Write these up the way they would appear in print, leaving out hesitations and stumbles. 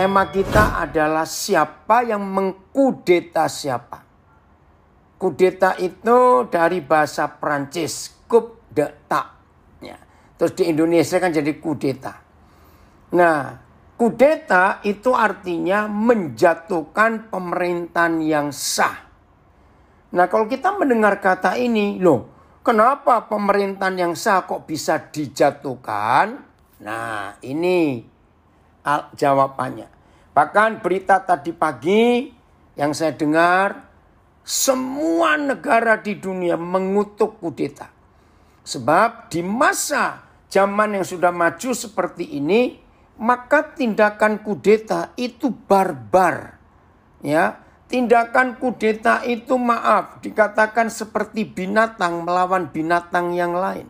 Tema kita adalah siapa yang mengkudeta siapa. Kudeta itu dari bahasa Prancis, coup d'etat. Ya. Terus di Indonesia kan jadi kudeta. Nah, kudeta itu artinya menjatuhkan pemerintahan yang sah. Nah, kalau kita mendengar kata ini, loh, kenapa pemerintahan yang sah kok bisa dijatuhkan? Nah, ini jawabannya. Bahkan berita tadi pagi yang saya dengar, semua negara di dunia mengutuk kudeta. Sebab di masa zaman yang sudah maju seperti ini, maka tindakan kudeta itu barbar. Ya, tindakan kudeta itu dikatakan seperti binatang melawan binatang yang lain.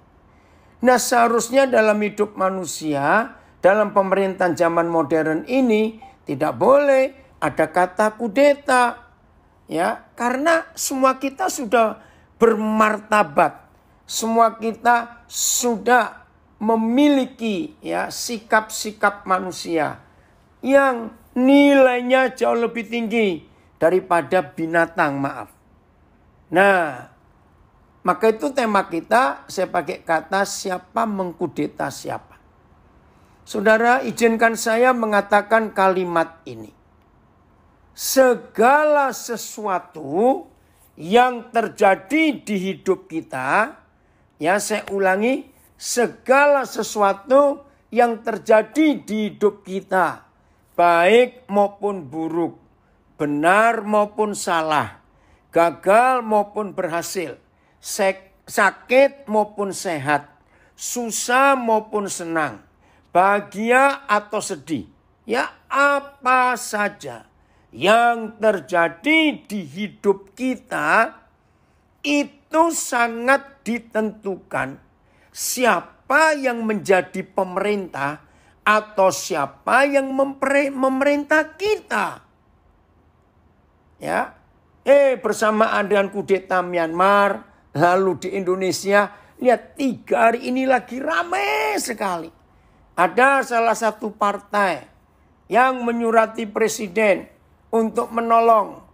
Nah, seharusnya dalam hidup manusia, dalam pemerintahan zaman modern ini tidak boleh ada kata kudeta. Ya, karena semua kita sudah bermartabat. Semua kita sudah memiliki ya sikap-sikap manusia yang nilainya jauh lebih tinggi daripada binatang, Nah, maka itu tema kita, saya pakai kata siapa mengkudeta siapa. Saudara, izinkan saya mengatakan kalimat ini. Segala sesuatu yang terjadi di hidup kita, ya saya ulangi, segala sesuatu yang terjadi di hidup kita, baik maupun buruk, benar maupun salah, gagal maupun berhasil, sakit maupun sehat, susah maupun senang, bahagia atau sedih, ya apa saja yang terjadi di hidup kita itu sangat ditentukan siapa yang menjadi pemerintah atau siapa yang memerintah kita. Ya, bersamaan dengan kudeta Myanmar, lalu di Indonesia, lihat 3 hari ini lagi ramai sekali. Ada salah satu partai yang menyurati presiden untuk menolong.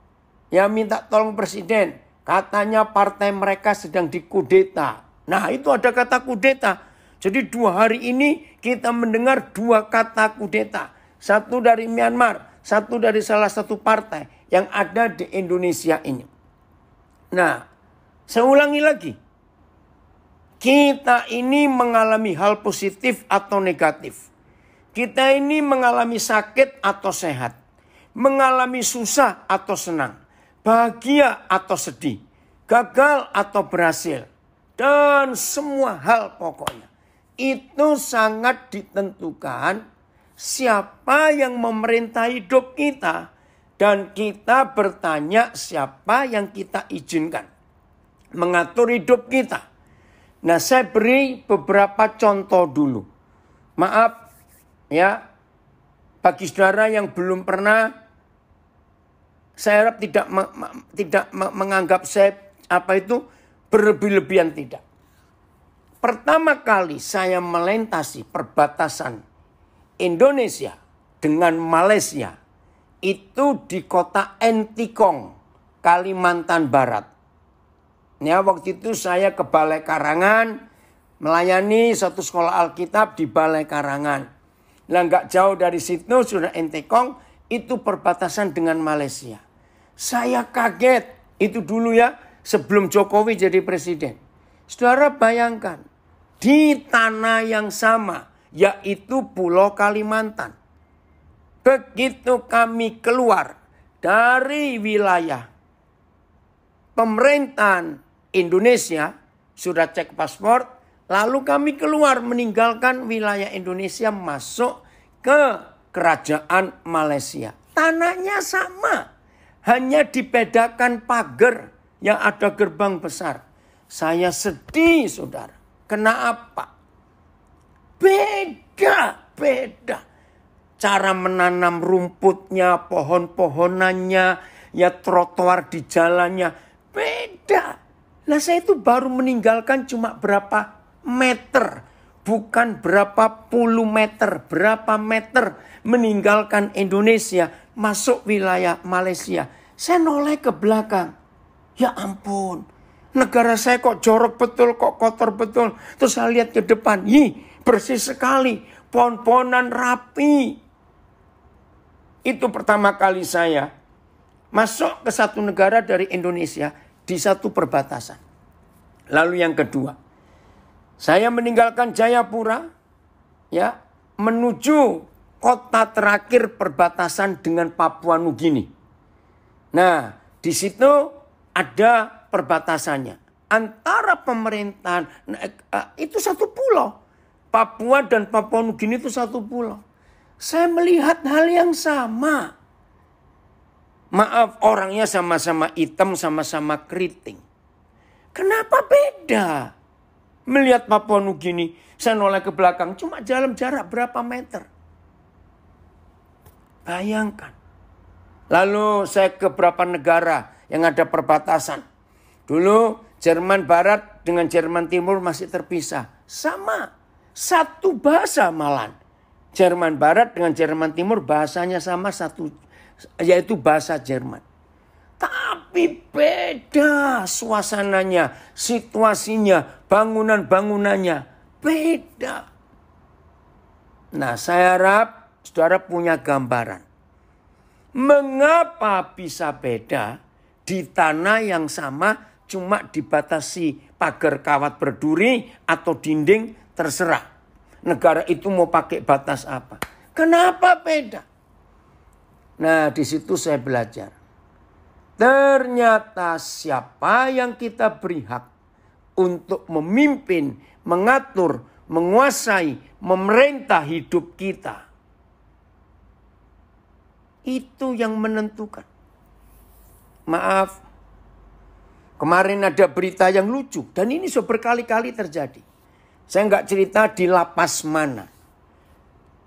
Ya, minta tolong presiden. Katanya partai mereka sedang dikudeta. Nah, itu ada kata kudeta. Jadi 2 hari ini kita mendengar 2 kata kudeta. Satu dari Myanmar, satu dari salah satu partai yang ada di Indonesia ini. Nah, saya ulangi lagi. Kita ini mengalami hal positif atau negatif. Kita ini mengalami sakit atau sehat. Mengalami susah atau senang. Bahagia atau sedih. Gagal atau berhasil. Dan semua hal pokoknya. Itu sangat ditentukan siapa yang memerintah hidup kita. Dan kita bertanya siapa yang kita izinkan mengatur hidup kita. Nah, saya beri beberapa contoh dulu. Maaf ya, bagi saudara yang belum pernah, saya harap tidak menganggap saya berlebih-lebihan, tidak. Pertama kali saya melintasi perbatasan Indonesia dengan Malaysia itu di kota Entikong, Kalimantan Barat. Ya, waktu itu saya ke Balai Karangan melayani satu sekolah Alkitab di Balai Karangan. Nah, nggak jauh dari situ sudah Entikong, itu perbatasan dengan Malaysia. Saya kaget, itu dulu ya sebelum Jokowi jadi presiden. Saudara bayangkan, di tanah yang sama, yaitu Pulau Kalimantan. Begitu kami keluar dari wilayah pemerintahan Indonesia, sudah cek paspor, lalu kami keluar meninggalkan wilayah Indonesia masuk ke kerajaan Malaysia. Tanahnya sama, hanya dibedakan pagar yang ada gerbang besar. Saya sedih, saudara. Kenapa? Beda. Cara menanam rumputnya, pohon-pohonannya, ya trotoar di jalannya, beda. Nah, saya itu baru meninggalkan cuma berapa meter. Bukan berapa puluh meter, berapa meter meninggalkan Indonesia, masuk wilayah Malaysia. Saya noleh ke belakang. Ya ampun, negara saya kok jorok betul, kok kotor betul. Terus saya lihat ke depan, bersih sekali, pohon-pohonan rapi. Itu pertama kali saya masuk ke satu negara dari Indonesia di satu perbatasan. Lalu yang kedua, saya meninggalkan Jayapura, ya, menuju kota terakhir perbatasan dengan Papua Nugini. Nah, di situ ada perbatasannya antara pemerintahan, itu satu pulau. Papua dan Papua Nugini itu satu pulau. Saya melihat hal yang sama. Maaf, orangnya sama-sama hitam, sama-sama keriting. Kenapa beda? Melihat Papua Nugini, saya noleh ke belakang, cuma jalan jarak berapa meter. Bayangkan. Lalu saya ke beberapa negara yang ada perbatasan. Dulu Jerman Barat dengan Jerman Timur masih terpisah. Sama, satu bahasa malahan. Jerman Barat dengan Jerman Timur bahasanya sama satu, yaitu bahasa Jerman. Tapi beda suasananya, situasinya, bangunan-bangunannya beda. Nah, saya harap saudara punya gambaran. Mengapa bisa beda di tanah yang sama cuma dibatasi pagar kawat berduri atau dinding, terserah. Negara itu mau pakai batas apa. Kenapa beda? Nah, di situ saya belajar. Ternyata siapa yang kita beri hak untuk memimpin, mengatur, menguasai, memerintah hidup kita. Itu yang menentukan. Maaf, kemarin ada berita yang lucu dan ini sudah berkali-kali terjadi. Saya nggak cerita di lapas mana.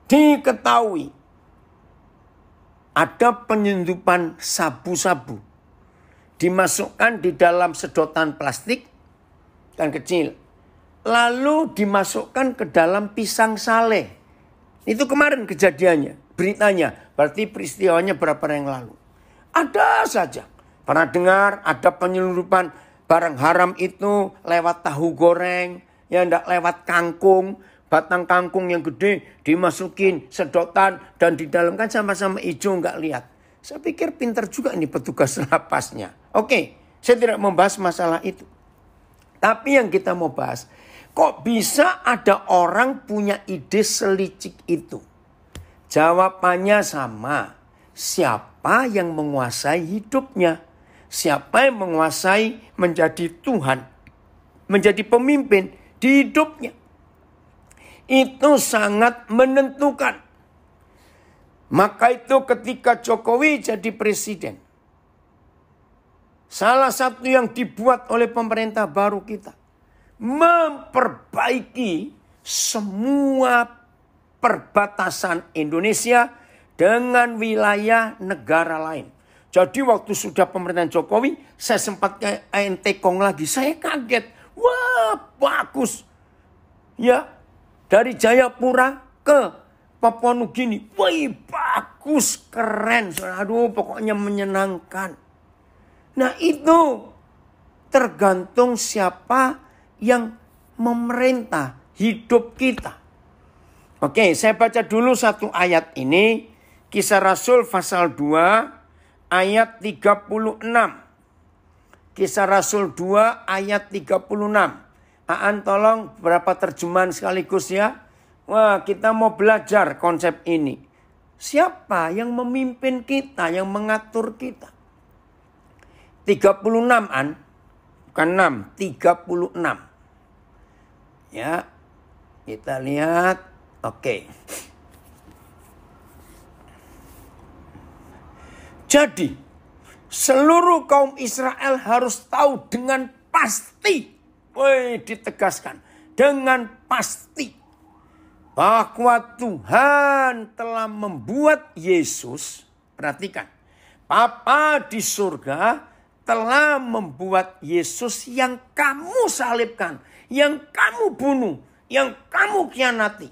Diketahui ada penyelundupan sabu-sabu. Dimasukkan di dalam sedotan plastik yang kecil. Lalu dimasukkan ke dalam pisang sale. Itu kemarin kejadiannya, beritanya. Berarti peristiwanya berapa yang lalu. Ada saja. Pernah dengar ada penyelundupan barang haram itu lewat tahu goreng. Ya enggak lewat kangkung. Batang kangkung yang gede dimasukin sedotan. Dan di dalam kan sama-sama hijau enggak lihat. Saya pikir pintar juga ini petugas lapasnya. Oke, saya tidak membahas masalah itu. Tapi yang kita mau bahas, kok bisa ada orang punya ide selicik itu? Jawabannya sama. Siapa yang menguasai hidupnya? Siapa yang menguasai menjadi Tuhan? Menjadi pemimpin di hidupnya? Itu sangat menentukan. Maka itu ketika Jokowi jadi presiden. Salah satu yang dibuat oleh pemerintah baru kita. Memperbaiki semua perbatasan Indonesia dengan wilayah negara lain. Jadi waktu sudah pemerintahan Jokowi, saya sempat ke Entekong lagi. Saya kaget. Wah, bagus. Ya, dari Jayapura ke Papua Nugini. Wih, bagus, keren. Aduh, pokoknya menyenangkan. Nah, itu tergantung siapa yang memerintah hidup kita. Oke, saya baca dulu satu ayat ini. Kisah Rasul pasal 2 ayat 36. Kisah Rasul 2 ayat 36. Aan tolong berapa terjemahan sekaligus ya. Wah, kita mau belajar konsep ini. Siapa yang memimpin kita, yang mengatur kita? 36an, bukan 6, 36. Ya, kita lihat. Oke. Jadi, seluruh kaum Israel harus tahu dengan pasti. Ditegaskan. Dengan pasti. Bahwa Tuhan telah membuat Yesus, perhatikan, Bapa di surga telah membuat Yesus yang kamu salibkan, yang kamu bunuh, yang kamu khianati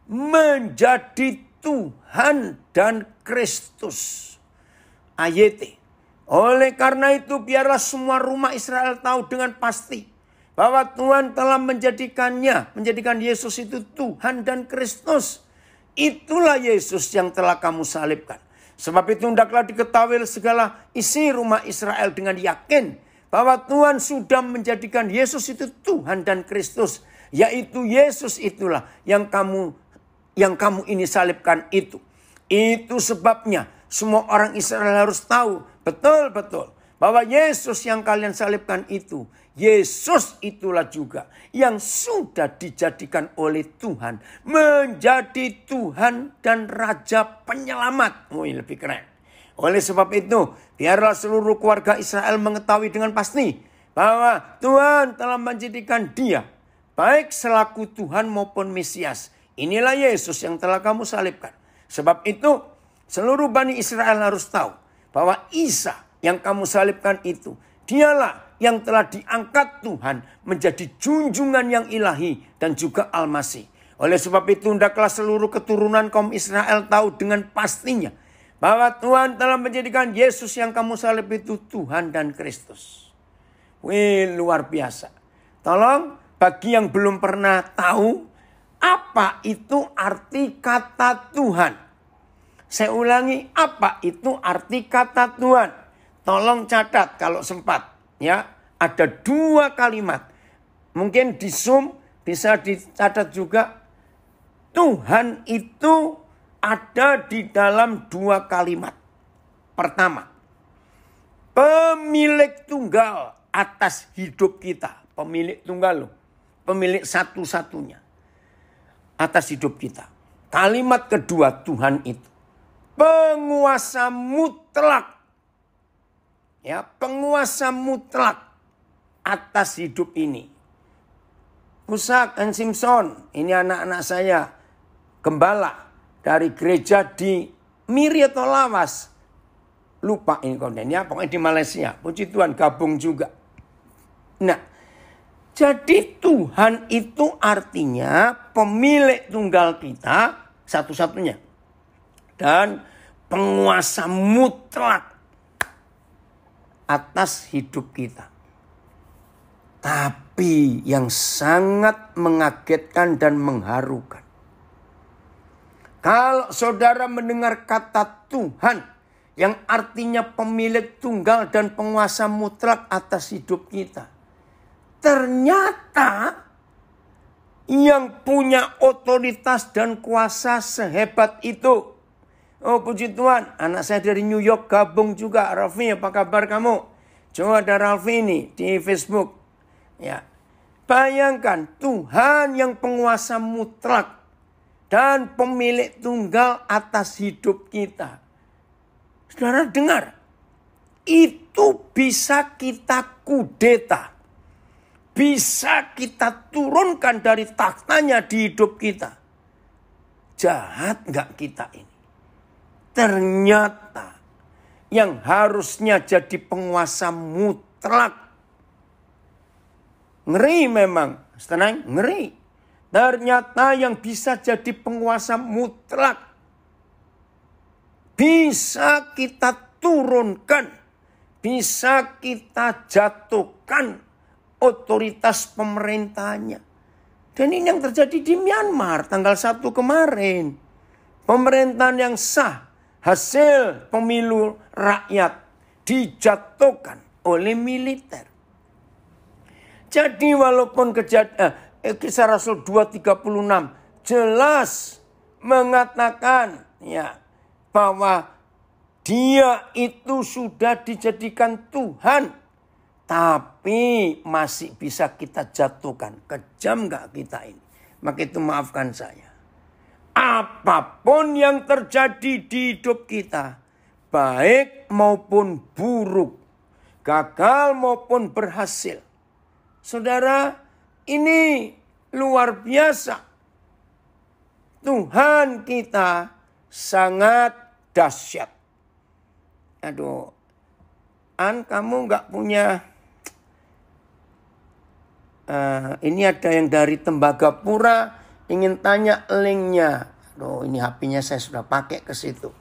menjadi Tuhan dan Kristus. Ayat. Oleh karena itu biarlah semua rumah Israel tahu dengan pasti bahwa Tuhan telah menjadikan Yesus itu Tuhan dan Kristus. Itulah Yesus yang telah kamu salibkan. Sebab itu hendaklah diketahui segala isi rumah Israel dengan yakin bahwa Tuhan sudah menjadikan Yesus itu Tuhan dan Kristus. Yaitu Yesus itulah yang kamu ini salibkan itu. Itu sebabnya semua orang Israel harus tahu betul-betul bahwa Yesus yang kalian salibkan itu, Yesus itulah juga yang sudah dijadikan oleh Tuhan menjadi Tuhan dan Raja Penyelamat. Lebih keren. Oleh sebab itu, biarlah seluruh keluarga Israel mengetahui dengan pasti bahwa Tuhan telah menjadikan Dia baik selaku Tuhan maupun Mesias. Inilah Yesus yang telah kamu salibkan. Sebab itu, seluruh Bani Israel harus tahu bahwa Isa yang kamu salibkan itu, dialah yang telah diangkat Tuhan menjadi junjungan yang ilahi dan juga Al-Masih. Oleh sebab itu, hendaklah seluruh keturunan kaum Israel tahu dengan pastinya bahwa Tuhan telah menjadikan Yesus yang kamu salib itu Tuhan dan Kristus. Luar biasa. Tolong bagi yang belum pernah tahu apa itu arti kata Tuhan. Saya ulangi, apa itu arti kata Tuhan? Tolong catat kalau sempat. Ya, ada 2 kalimat. Mungkin di Zoom bisa dicatat juga. Tuhan itu ada di dalam 2 kalimat. Pertama, pemilik tunggal atas hidup kita. Pemilik tunggal loh. Pemilik satu-satunya atas hidup kita. Kalimat kedua, Tuhan itu penguasa mutlak. Ya, penguasa mutlak atas hidup ini. Husak dan Simpson, ini anak-anak saya, gembala dari gereja di Miri atau Lawas. Lupa ini kontennya, pokoknya di Malaysia. Puji Tuhan, gabung juga. Nah, jadi Tuhan itu artinya pemilik tunggal kita satu-satunya. Dan penguasa mutlak atas hidup kita. Tapi yang sangat mengagetkan dan mengharukan. Kalau saudara mendengar kata Tuhan yang artinya pemilik tunggal dan penguasa mutlak atas hidup kita. Ternyata yang punya otoritas dan kuasa sehebat itu. Oh puji Tuhan, anak saya dari New York gabung juga. Raffi, apa kabar kamu? Coba ada Raffi ini di Facebook. Ya, bayangkan Tuhan yang penguasa mutlak dan pemilik tunggal atas hidup kita. Saudara dengar, itu bisa kita kudeta. Bisa kita turunkan dari taktanya di hidup kita. Jahat gak kita ini? Ternyata yang harusnya jadi penguasa mutlak. Ngeri memang. Tenang, ngeri. Ternyata yang bisa jadi penguasa mutlak. Bisa kita turunkan. Bisa kita jatuhkan otoritas pemerintahnya. Dan ini yang terjadi di Myanmar tanggal 1 kemarin. Pemerintahan yang sah. Hasil pemilu rakyat dijatuhkan oleh militer. Jadi walaupun Kisah Rasul 2:36 jelas mengatakan ya bahwa dia itu sudah dijadikan Tuhan, tapi masih bisa kita jatuhkan. Kejam gak kita ini? Maka itu maafkan saya. Apapun yang terjadi di hidup kita, baik maupun buruk, gagal maupun berhasil. Saudara, ini luar biasa. Tuhan kita sangat dahsyat. Aduh, kamu gak punya Ini ada yang dari Tembagapura ingin tanya linknya. Loh, ini HP-nya saya sudah pakai ke situ.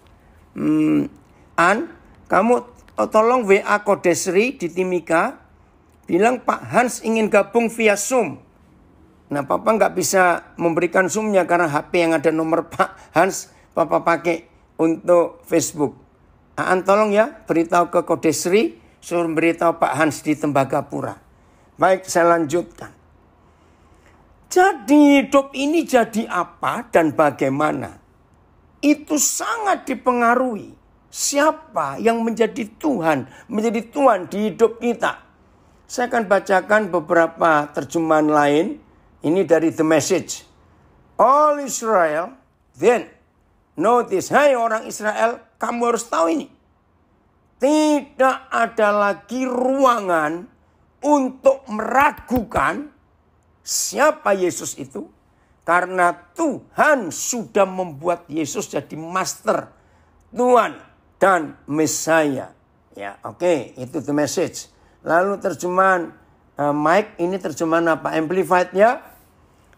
Kamu tolong WA kode Sri di Timika. Bilang Pak Hans ingin gabung via Zoom. Nah, Papa nggak bisa memberikan Zoom-nya karena HP yang ada nomor Pak Hans Papa pakai untuk Facebook. Tolong ya beritahu ke kode Sri, suruh beritahu Pak Hans di Tembagapura. Baik, saya lanjutkan. Jadi hidup ini jadi apa dan bagaimana? Itu sangat dipengaruhi siapa yang menjadi Tuhan di hidup kita. Saya akan bacakan beberapa terjemahan lain. Ini dari The Message. All Israel, then notice, hai orang Israel, kamu harus tahu ini. Tidak ada lagi ruangan untuk meragukan siapa Yesus itu. Karena Tuhan sudah membuat Yesus jadi master, Tuhan dan Messiah. Ya, oke, itu The Message. Lalu terjemahan Mike, ini terjemahan apa? Amplified ya.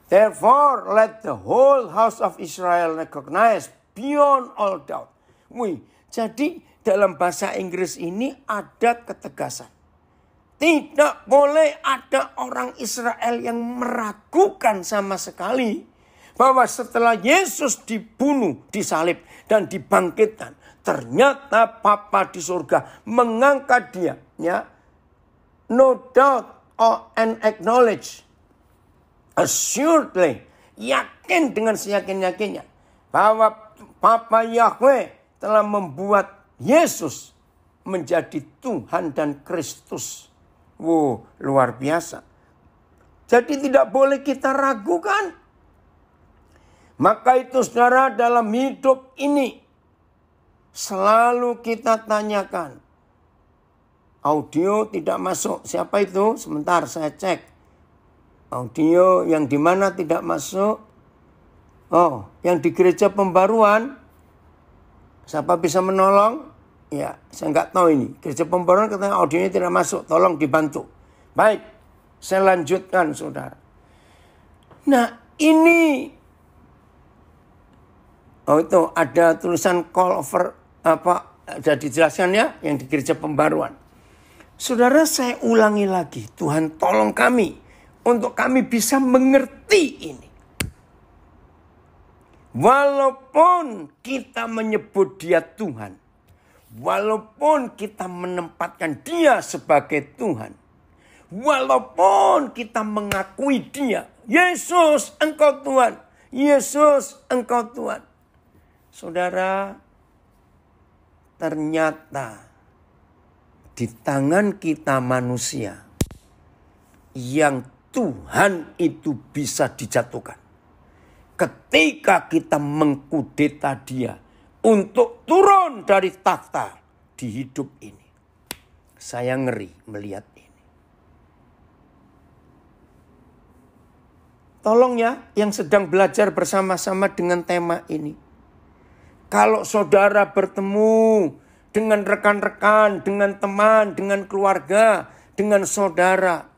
Therefore let the whole house of Israel recognize beyond all doubt. Jadi dalam bahasa Inggris ini ada ketegasan. Tidak boleh ada orang Israel yang meragukan sama sekali bahwa setelah Yesus dibunuh, disalib dan dibangkitkan, ternyata Bapa di surga mengangkat dia, ya. No doubt and acknowledge, assuredly, yakin dengan seyakin-yakinnya bahwa Bapa Yahweh telah membuat Yesus menjadi Tuhan dan Kristus. Wow, luar biasa. Jadi tidak boleh kita ragukan. Maka itu saudara, dalam hidup ini selalu kita tanyakan. Audio tidak masuk. Siapa itu? Sebentar saya cek. Audio yang di mana tidak masuk? Oh, yang di gereja pembaruan. Siapa bisa menolong? Ya, saya nggak tahu ini. Gereja pembaruan katanya audionya tidak masuk. Tolong dibantu. Baik, saya lanjutkan saudara. Nah, ini. Oh, itu ada tulisan call over apa? Sudah dijelaskan ya, yang di gereja pembaruan. Saudara, saya ulangi lagi. Tuhan tolong kami untuk kami bisa mengerti ini. Walaupun kita menyebut dia Tuhan, walaupun kita menempatkan dia sebagai Tuhan, walaupun kita mengakui dia, Yesus engkau Tuhan, Yesus engkau Tuhan. Saudara, ternyata di tangan kita manusia yang Tuhan itu bisa dijatuhkan. Ketika kita mengkudeta dia untuk turun dari takhta di hidup ini. Saya ngeri melihat ini. Tolong ya yang sedang belajar bersama-sama dengan tema ini. Kalau saudara bertemu dengan rekan-rekan, dengan teman, dengan keluarga, dengan saudara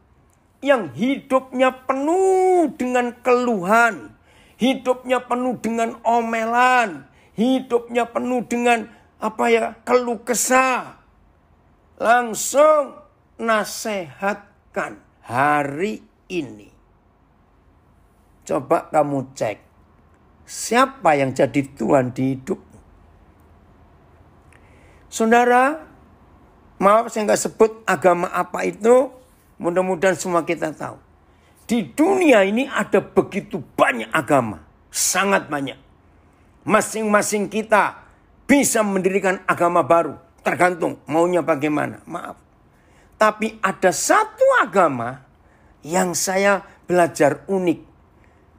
yang hidupnya penuh dengan keluhan, hidupnya penuh dengan omelan, hidupnya penuh dengan keluh kesah. Langsung nasehatkan hari ini. Coba kamu cek siapa yang jadi Tuhan di hidupmu. Saudara, maaf saya nggak sebut agama apa itu, mudah-mudahan semua kita tahu. Di dunia ini ada begitu banyak agama, sangat banyak. Masing-masing kita bisa mendirikan agama baru, tergantung maunya bagaimana, maaf. Tapi ada satu agama yang saya belajar unik.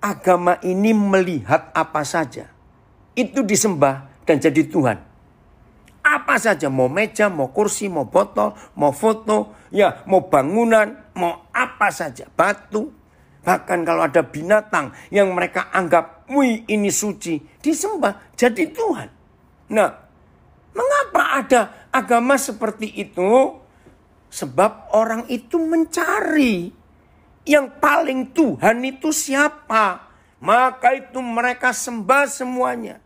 Agama ini melihat apa saja, itu disembah dan jadi Tuhan. Apa saja, mau meja, mau kursi, mau botol, mau foto, ya mau bangunan, mau apa saja, batu. Bahkan kalau ada binatang yang mereka anggap, wih ini suci, disembah jadi Tuhan. Nah, mengapa ada agama seperti itu? Sebab orang itu mencari Yang paling Tuhan itu siapa? Maka itu mereka sembah semuanya.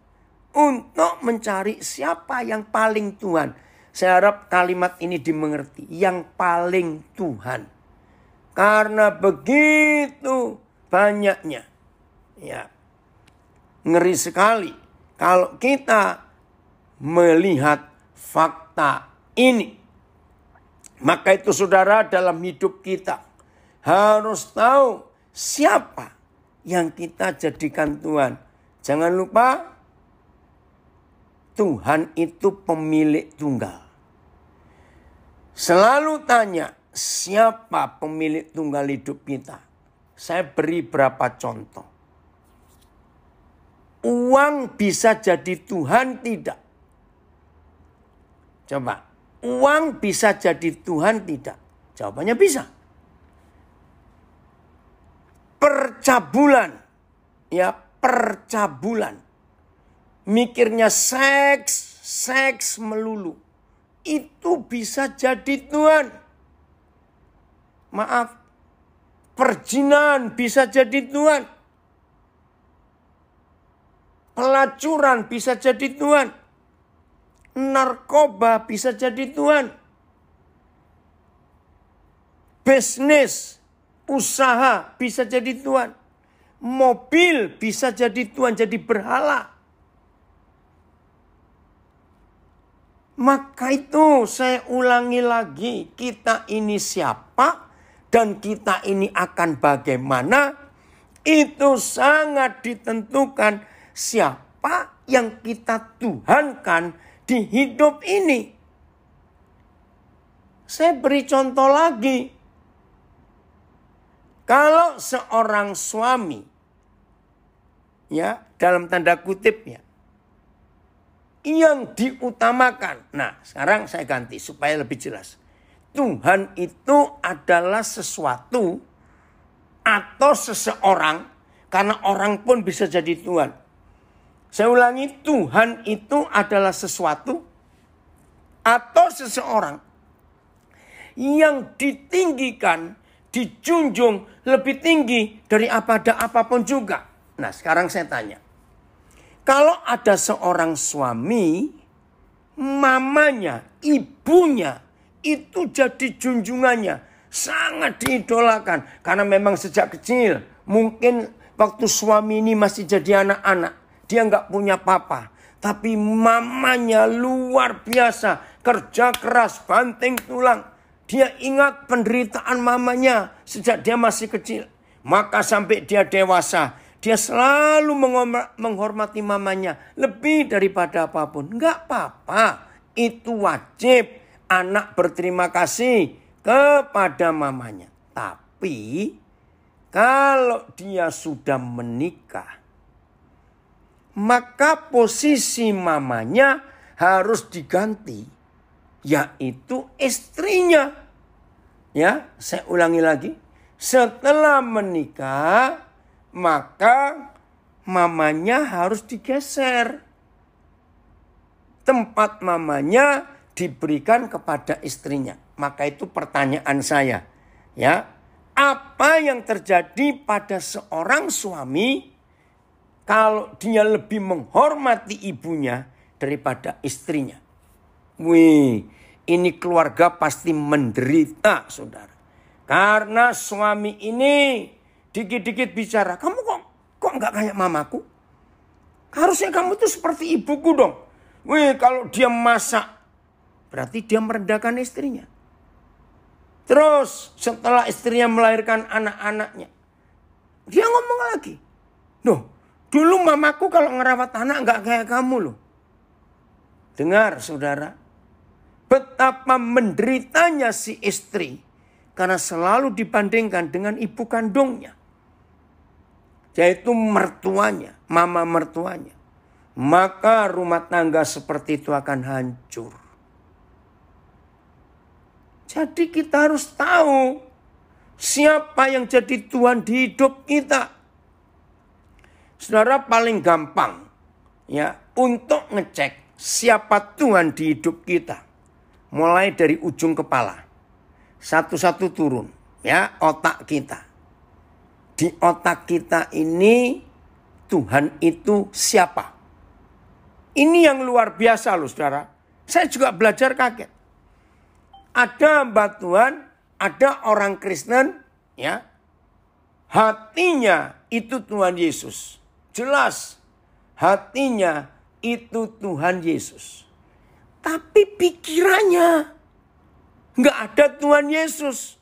Untuk mencari siapa yang paling Tuhan. Saya harap kalimat ini dimengerti. Yang paling Tuhan. Karena begitu banyaknya. Ya, ngeri sekali. Kalau kita melihat fakta ini. Maka itu saudara dalam hidup kita. Harus tahu siapa yang kita jadikan Tuhan. Jangan lupa Tuhan itu pemilik tunggal. Selalu tanya siapa pemilik tunggal hidup kita. Saya beri berapa contoh. Uang bisa jadi Tuhan tidak? Coba. Uang bisa jadi Tuhan tidak? Jawabannya bisa. Percabulan. Ya, percabulan. Mikirnya seks melulu. Itu bisa jadi Tuhan. Maaf. Perjinan bisa jadi Tuhan. Pelacuran bisa jadi Tuhan. Narkoba bisa jadi Tuhan. Bisnis, usaha bisa jadi Tuhan. Mobil bisa jadi Tuhan, jadi berhala. Maka itu saya ulangi lagi, kita ini siapa dan kita ini akan bagaimana. Itu sangat ditentukan siapa yang kita tuhankan di hidup ini. Saya beri contoh lagi. Kalau seorang suami, ya dalam tanda kutip ya, yang diutamakan. Nah sekarang saya ganti supaya lebih jelas. Tuhan itu adalah sesuatu atau seseorang. Karena orang pun bisa jadi Tuhan. Saya ulangi, Tuhan itu adalah sesuatu atau seseorang yang ditinggikan, dijunjung lebih tinggi dari apapun juga. Nah sekarang saya tanya. Kalau ada seorang suami, mamanya, ibunya, itu jadi junjungannya. Sangat diidolakan. Karena memang sejak kecil, mungkin waktu suami ini masih jadi anak-anak. Dia nggak punya papa. Tapi mamanya luar biasa. Kerja keras, banting tulang. Dia ingat penderitaan mamanya sejak dia masih kecil. Maka sampai dia dewasa. Dia selalu menghormati mamanya. Lebih daripada apapun. Nggak apa-apa. Itu wajib. Anak berterima kasih kepada mamanya. Tapi kalau dia sudah menikah. Maka posisi mamanya harus diganti. Yaitu istrinya. Ya, saya ulangi lagi. Setelah menikah, maka mamanya harus digeser. Tempat mamanya diberikan kepada istrinya. Maka itu pertanyaan saya. Ya, apa yang terjadi pada seorang suami kalau dia lebih menghormati ibunya daripada istrinya? Wih, ini keluarga pasti menderita, saudara. Karena suami ini dikit-dikit bicara, kamu kok nggak kayak mamaku? Harusnya kamu tuh seperti ibuku dong. Wih, kalau dia masak, berarti dia merendahkan istrinya. Terus setelah istrinya melahirkan anak-anaknya, dia ngomong lagi, loh, dulu mamaku kalau ngerawat anak nggak kayak kamu loh. Dengar saudara, betapa menderitanya si istri karena selalu dibandingkan dengan ibu kandungnya. Yaitu mertuanya, mama mertuanya. Maka rumah tangga seperti itu akan hancur. Jadi kita harus tahu siapa yang jadi Tuhan di hidup kita. Saudara, paling gampang ya untuk ngecek siapa Tuhan di hidup kita. Mulai dari ujung kepala. Satu-satu turun ya otak kita. di otak kita ini Tuhan itu siapa? Ini yang luar biasa loh saudara. Saya juga belajar kaget. Ada hamba Tuhan, ada orang Kristen, ya. Hatinya itu Tuhan Yesus. Jelas, hatinya itu Tuhan Yesus. Tapi pikirannya nggak ada Tuhan Yesus.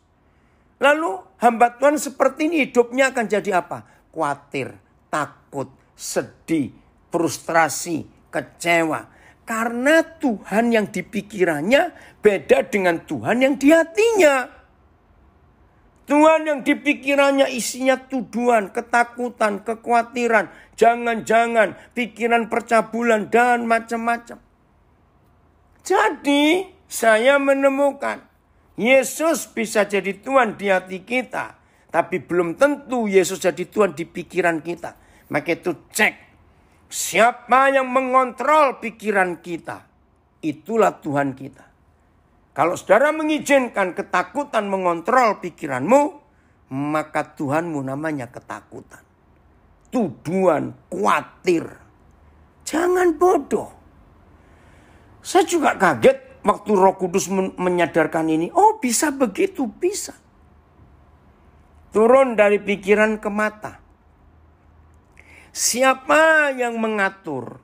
Lalu hamba Tuhan seperti ini hidupnya akan jadi apa? Khawatir, takut, sedih, frustrasi, kecewa. Karena Tuhan yang di pikirannya beda dengan Tuhan yang di hatinya. Tuhan yang di pikirannya isinya tuduhan, ketakutan, kekhawatiran, jangan-jangan, pikiran percabulan, dan macam-macam. Jadi saya menemukan Yesus bisa jadi Tuhan di hati kita. Tapi belum tentu Yesus jadi Tuhan di pikiran kita. Maka itu cek. Siapa yang mengontrol pikiran kita? Itulah Tuhan kita. Kalau saudara mengizinkan ketakutan mengontrol pikiranmu, maka Tuhanmu namanya ketakutan. Tuduhan, khawatir. Jangan bodoh. Saya juga kaget waktu Roh Kudus menyadarkan ini. Oh, bisa begitu, bisa. Turun dari pikiran ke mata. Siapa yang mengatur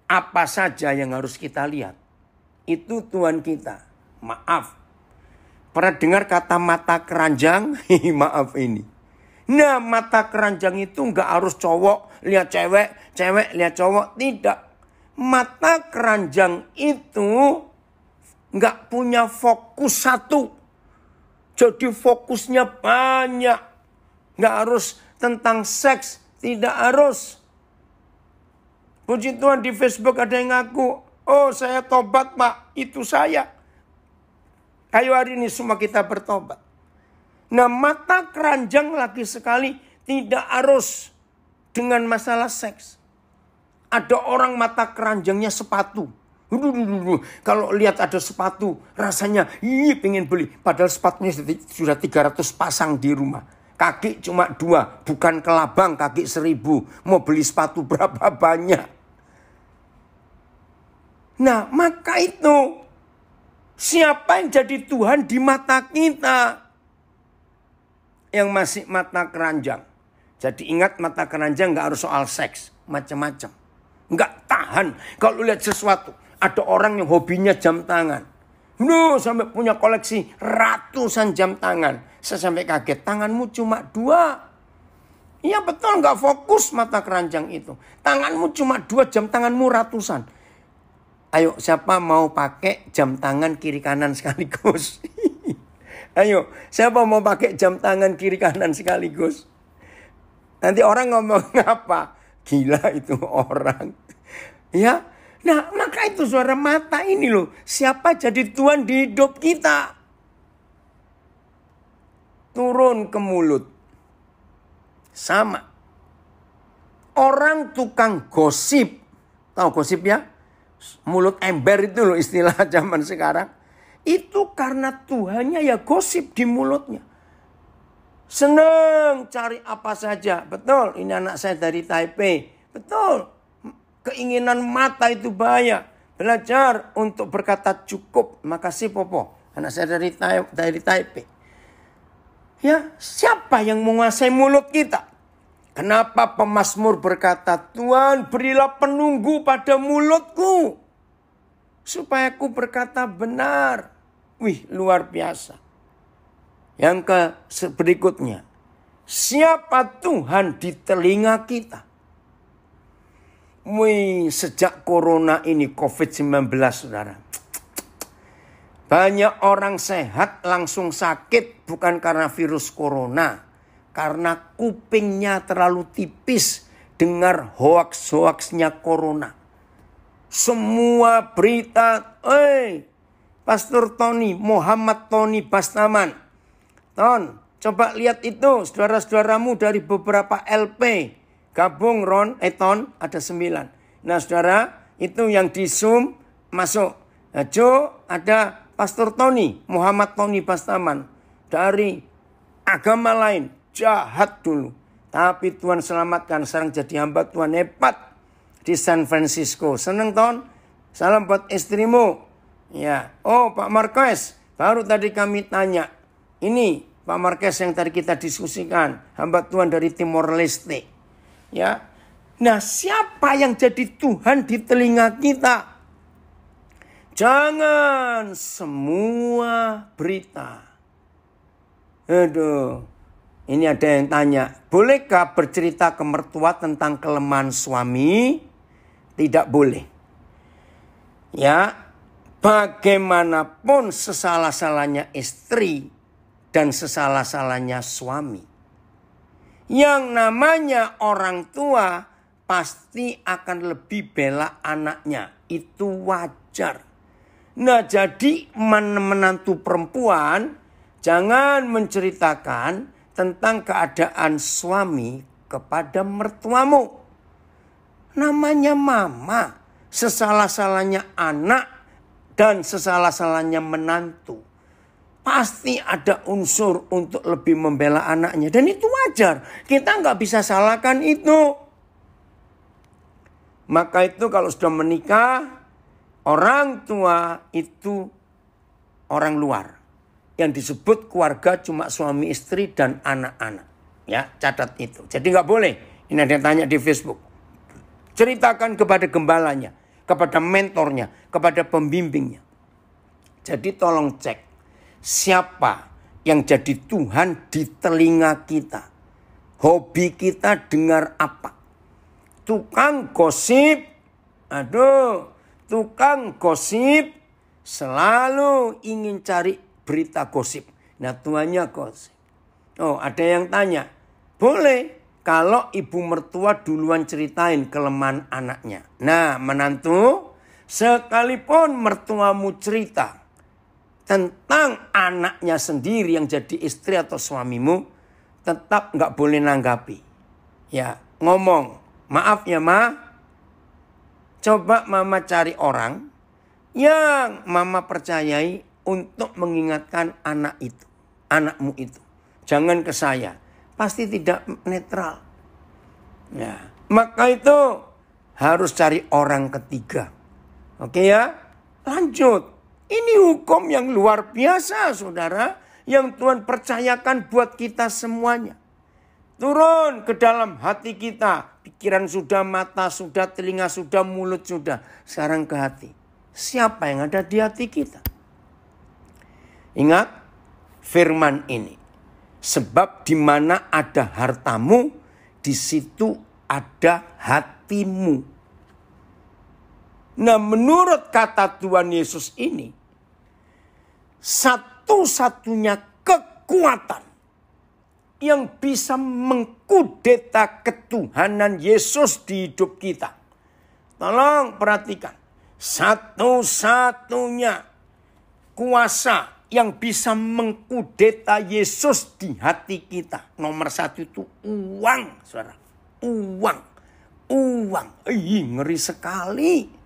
apa saja yang harus kita lihat? Itu Tuhan kita. Maaf. Pernah dengar kata mata keranjang? Maaf ini. Nah, mata keranjang itu nggak harus cowok lihat cewek, cewek lihat cowok. Tidak. Mata keranjang itu nggak punya fokus satu. Jadi fokusnya banyak. Nggak harus tentang seks. Tidak harus. Puji Tuhan di Facebook ada yang ngaku. Oh, saya tobat Pak. Itu saya. Ayo hari ini semua kita bertobat. Nah, mata keranjang lagi sekali tidak harus dengan masalah seks. Ada orang mata keranjangnya sepatu. Kalau lihat ada sepatu rasanya pengen beli. Padahal sepatunya sudah 300 pasang di rumah. Kaki cuma 2. Bukan kelabang kaki 1000. Mau beli sepatu berapa banyak. Nah, maka itu. Siapa yang jadi Tuhan di mata kita? Yang masih mata keranjang. Jadi ingat mata keranjang gak harus soal seks. Macam-macam. Gak tahan. Kalau lihat sesuatu. Ada orang yang hobinya jam tangan. Sampai punya koleksi ratusan jam tangan. Saya sampai kaget. Tanganmu cuma 2. Iya betul gak fokus mata keranjang itu. Tanganmu cuma 2, jam tanganmu ratusan. Ayo, siapa mau pakai jam tangan kiri kanan sekaligus? Ayo, siapa mau pakai jam tangan kiri kanan sekaligus? Nanti orang ngomong apa? Gila itu orang. Ya, nah maka itu suara mata ini loh. Siapa jadi Tuhan di hidup kita? Turun ke mulut. Sama. Orang tukang gosip. Tahu gosip ya? Mulut ember itu loh istilah zaman sekarang. Itu karena Tuhannya ya gosip di mulutnya. Senang cari apa saja. Betul, ini anak saya dari Taipei. Betul, keinginan mata itu bahaya. Belajar untuk berkata cukup. Makasih Popo, anak saya dari Taipei. Ya, siapa yang menguasai mulut kita? Kenapa pemazmur berkata, Tuhan berilah penunggu pada mulutku. Supaya aku berkata benar. Wih, luar biasa. Yang berikutnya. Siapa Tuhan di telinga kita? Wih, sejak corona ini, COVID-19 saudara. Banyak orang sehat langsung sakit bukan karena virus corona. Karena kupingnya terlalu tipis dengar hoaks-hoaksnya corona. Semua berita, Pastor Tony, Muhammad Tony Bastaman. Ton, coba lihat itu saudara-saudaramu dari beberapa LP. Gabung Ton, ada 9. Nah saudara, itu yang di Zoom masuk. Nah, Jo, ada Pastor Tony, Muhammad Tony Bastaman. Dari agama lain. Jahat dulu. Tapi Tuhan selamatkan, sekarang jadi hamba Tuhan hebat di San Francisco. Seneng Ton? Salam buat istrimu. Ya, oh Pak Marquez, baru tadi kami tanya. Ini Pak Marquez yang tadi kita diskusikan, hamba Tuhan dari Timor Leste. Ya. Nah, siapa yang jadi Tuhan di telinga kita? Jangan semua berita. Aduh, ini ada yang tanya, bolehkah bercerita ke mertua tentang kelemahan suami? Tidak boleh. Ya, bagaimanapun sesalah-salahnya istri dan sesalah-salahnya suami, yang namanya orang tua pasti akan lebih bela anaknya. Itu wajar. Nah, jadi menantu perempuan jangan menceritakan tentang keadaan suami kepada mertuamu. Namanya mama, sesalah-salahnya anak dan sesalah-salahnya menantu. Pasti ada unsur untuk lebih membela anaknya. Dan itu wajar. Kita nggak bisa salahkan itu. Maka itu kalau sudah menikah, orang tua itu orang luar. Yang disebut keluarga cuma suami istri dan anak-anak. Ya, catat itu. Jadi nggak boleh. Ini ada yang tanya di Facebook. Ceritakan kepada gembalanya, kepada mentornya, kepada pembimbingnya. Jadi tolong cek siapa yang jadi Tuhan di telinga kita. Hobi kita dengar apa? Tukang gosip. Aduh, tukang gosip selalu ingin cari berita gosip. Nah, tuannya gosip. Oh, ada yang tanya. Boleh kalau ibu mertua duluan ceritain kelemahan anaknya. Nah, menantu, sekalipun mertuamu cerita tentang anaknya sendiri yang jadi istri atau suamimu, tetap nggak boleh nanggapi. Ya, ngomong, maaf ya ma, coba mama cari orang yang mama percayai untuk mengingatkan anak itu, anakmu itu. Jangan ke saya, pasti tidak netral. Ya, maka itu harus cari orang ketiga. Oke ya, lanjut. Ini hukum yang luar biasa, saudara, yang Tuhan percayakan buat kita semuanya. Turun ke dalam hati kita. Pikiran sudah, mata sudah, telinga sudah, mulut sudah. Sekarang ke hati. Siapa yang ada di hati kita? Ingat firman ini. Sebab di mana ada hartamu, di situ ada hatimu. Nah, menurut kata Tuhan Yesus ini, satu-satunya kekuatan yang bisa mengkudeta ketuhanan Yesus di hidup kita. Tolong perhatikan. Satu-satunya kuasa yang bisa mengkudeta Yesus di hati kita. Nomor satu itu uang, saudara. Uang. Ngeri sekali.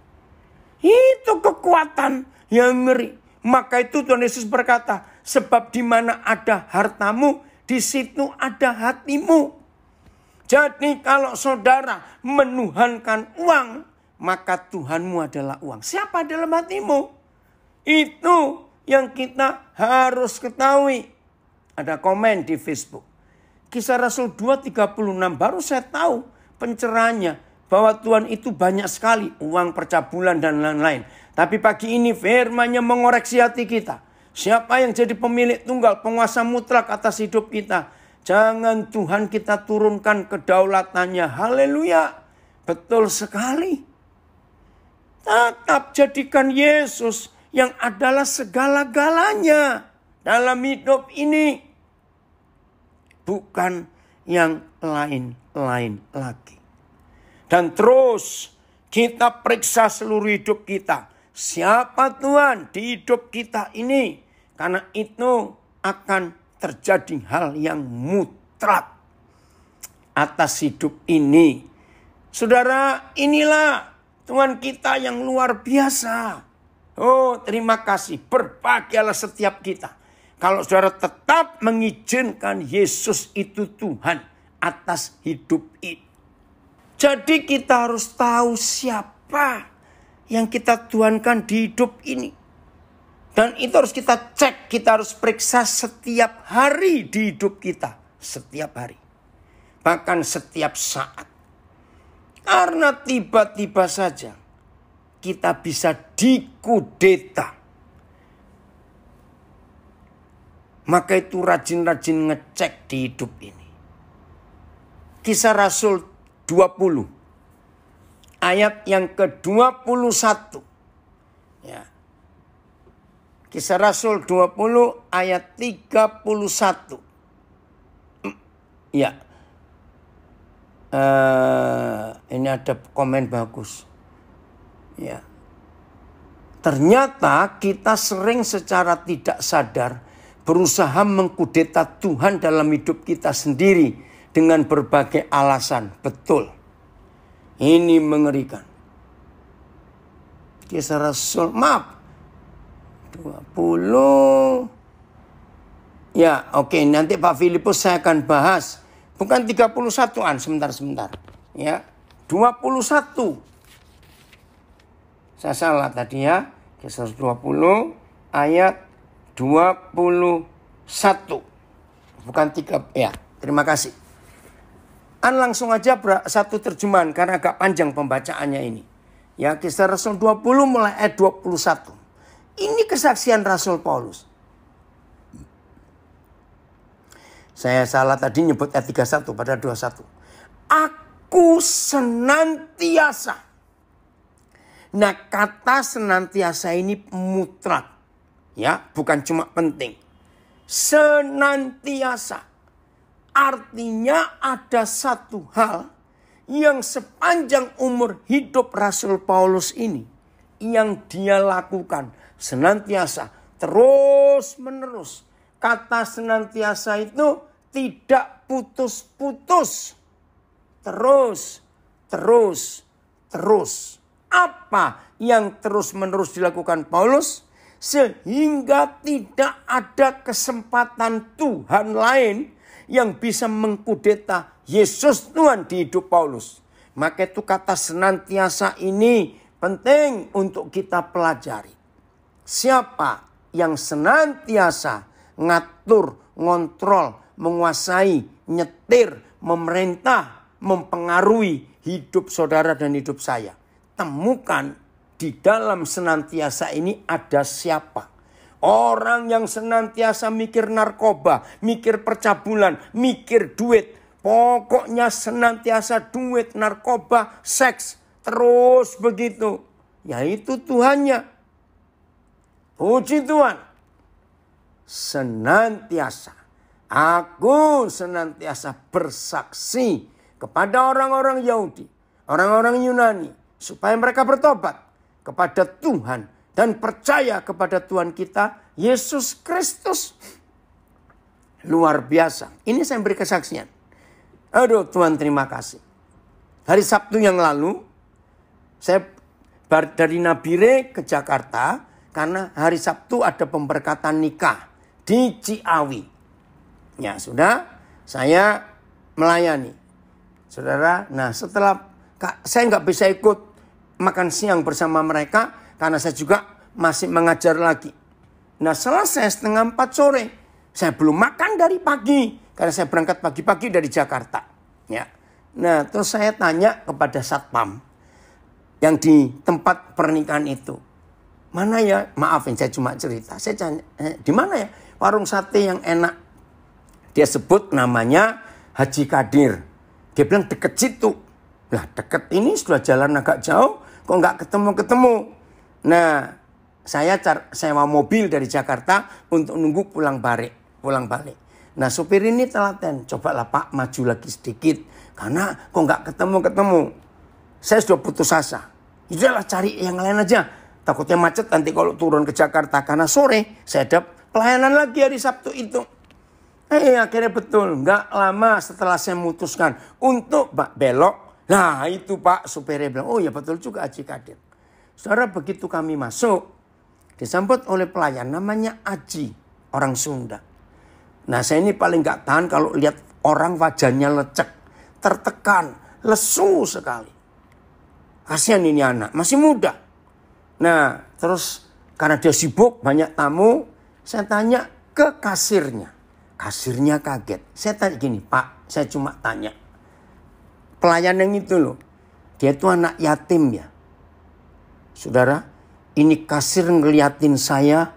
Itu kekuatan yang ngeri. Maka itu Tuhan Yesus berkata, sebab di mana ada hartamu, di situ ada hatimu. Jadi kalau saudara menuhankan uang, maka Tuhanmu adalah uang. Siapa dalam hatimu? Itu yang kita harus ketahui. Ada komen di Facebook. Kisah Rasul 2:36 baru saya tahu pencerahannya. Bahwa Tuhan itu banyak sekali. Uang, percabulan dan lain-lain. Tapi pagi ini firman-Nya mengoreksi hati kita. Siapa yang jadi pemilik tunggal, penguasa mutlak atas hidup kita. Jangan Tuhan kita turunkan kedaulatannya. Haleluya. Betul sekali. Tetap jadikan Yesus yang adalah segala-galanya dalam hidup ini. Bukan yang lain-lain lagi. Dan terus kita periksa seluruh hidup kita. Siapa Tuhan di hidup kita ini? Karena itu akan terjadi hal yang mutlak atas hidup ini. Saudara, inilah Tuhan kita yang luar biasa. Oh, terima kasih. Berbahagialah setiap kita. Kalau saudara tetap mengizinkan Yesus itu Tuhan atas hidup ini. Jadi kita harus tahu siapa yang kita tuhankan di hidup ini. Dan itu harus kita cek, kita harus periksa setiap hari di hidup kita. Setiap hari. Bahkan setiap saat. Karena tiba-tiba saja kita bisa dikudeta. Maka itu rajin-rajin ngecek di hidup ini. Kisah Rasul 20. Ayat yang ke-21. Ya. Kisah Rasul 20 ayat 31. Ya. Ini ada komen bagus. Ya. Ternyata kita sering secara tidak sadar berusaha mengkudeta Tuhan dalam hidup kita sendiri dengan berbagai alasan. Betul. Ini mengerikan. Kisah Rasul, maaf. 20. Ya, oke, nanti Pak Filipus saya akan bahas. Bukan 31-an, sebentar. Ya, 21. Saya salah tadi ya. Kisah 20 ayat 21. Bukan 3. Ya, terima kasih. Langsung aja satu terjemahan karena agak panjang pembacaannya ini. Ya, Kisah Rasul 20 mulai ayat 21. Ini kesaksian Rasul Paulus. Saya salah tadi nyebut ayat 31 pada 21. Aku senantiasa. Nah, kata senantiasa ini mutlak. Ya, bukan cuma penting. Senantiasa. Artinya ada satu hal yang sepanjang umur hidup Rasul Paulus ini. Yang dia lakukan senantiasa. Terus menerus. Kata senantiasa itu tidak putus-putus. Terus. Apa yang terus-menerus dilakukan Paulus? Sehingga tidak ada kesempatan Tuhan lain yang bisa mengkudeta Yesus Tuhan di hidup Paulus. Maka itu kata senantiasa ini penting untuk kita pelajari. Siapa yang senantiasa ngatur, ngontrol, menguasai, nyetir, memerintah, mempengaruhi hidup saudara dan hidup saya. Temukan di dalam senantiasa ini ada siapa. Orang yang senantiasa mikir narkoba, mikir percabulan, mikir duit. Pokoknya senantiasa duit, narkoba, seks. Terus begitu. Yaitu Tuhannya. Puji Tuhan. Senantiasa. Aku senantiasa bersaksi kepada orang-orang Yahudi, orang-orang Yunani. Supaya mereka bertobat kepada Tuhan. Dan percaya kepada Tuhan kita, Yesus Kristus. Luar biasa. Ini saya beri kesaksian. Aduh Tuhan terima kasih. Hari Sabtu yang lalu, saya dari Nabire ke Jakarta. Karena hari Sabtu ada pemberkatan nikah di Ciawi. Ya sudah, saya melayani. Saudara, nah setelah saya nggak bisa ikut makan siang bersama mereka. Karena saya juga masih mengajar lagi. Nah selesai 3:30 sore. Saya belum makan dari pagi. Karena saya berangkat pagi-pagi dari Jakarta. Ya. Nah terus saya tanya kepada satpam. Yang di tempat pernikahan itu. Mana ya? Maafin saya cuma cerita. Saya tanya, di mana ya warung sate yang enak? Dia sebut namanya Haji Kadir. Dia bilang deket situ. Lah deket ini sudah jalan agak jauh. Kok nggak ketemu-ketemu? Nah, saya sewa mobil dari Jakarta untuk nunggu pulang balik. Nah, supir ini telaten. Cobalah Pak, maju lagi sedikit. Karena kok nggak ketemu-ketemu. Saya sudah putus asa. Udahlah cari yang lain aja. Takutnya macet nanti kalau turun ke Jakarta. Karena sore saya ada pelayanan lagi hari Sabtu itu. Akhirnya betul. Nggak lama setelah saya memutuskan untuk belok. Nah, itu Pak supirnya bilang, oh ya betul juga Haji Kadir. Saudara, begitu kami masuk, disambut oleh pelayan namanya Aji, orang Sunda. Nah saya ini paling gak tahan kalau lihat orang wajahnya lecek, tertekan, lesu sekali. Kasihan ini anak, masih muda. Nah, terus karena dia sibuk, banyak tamu, saya tanya ke kasirnya. Kasirnya kaget. Saya tanya gini, Pak, saya cuma tanya. Pelayan yang itu loh, dia itu anak yatim ya. Saudara, ini kasir ngeliatin saya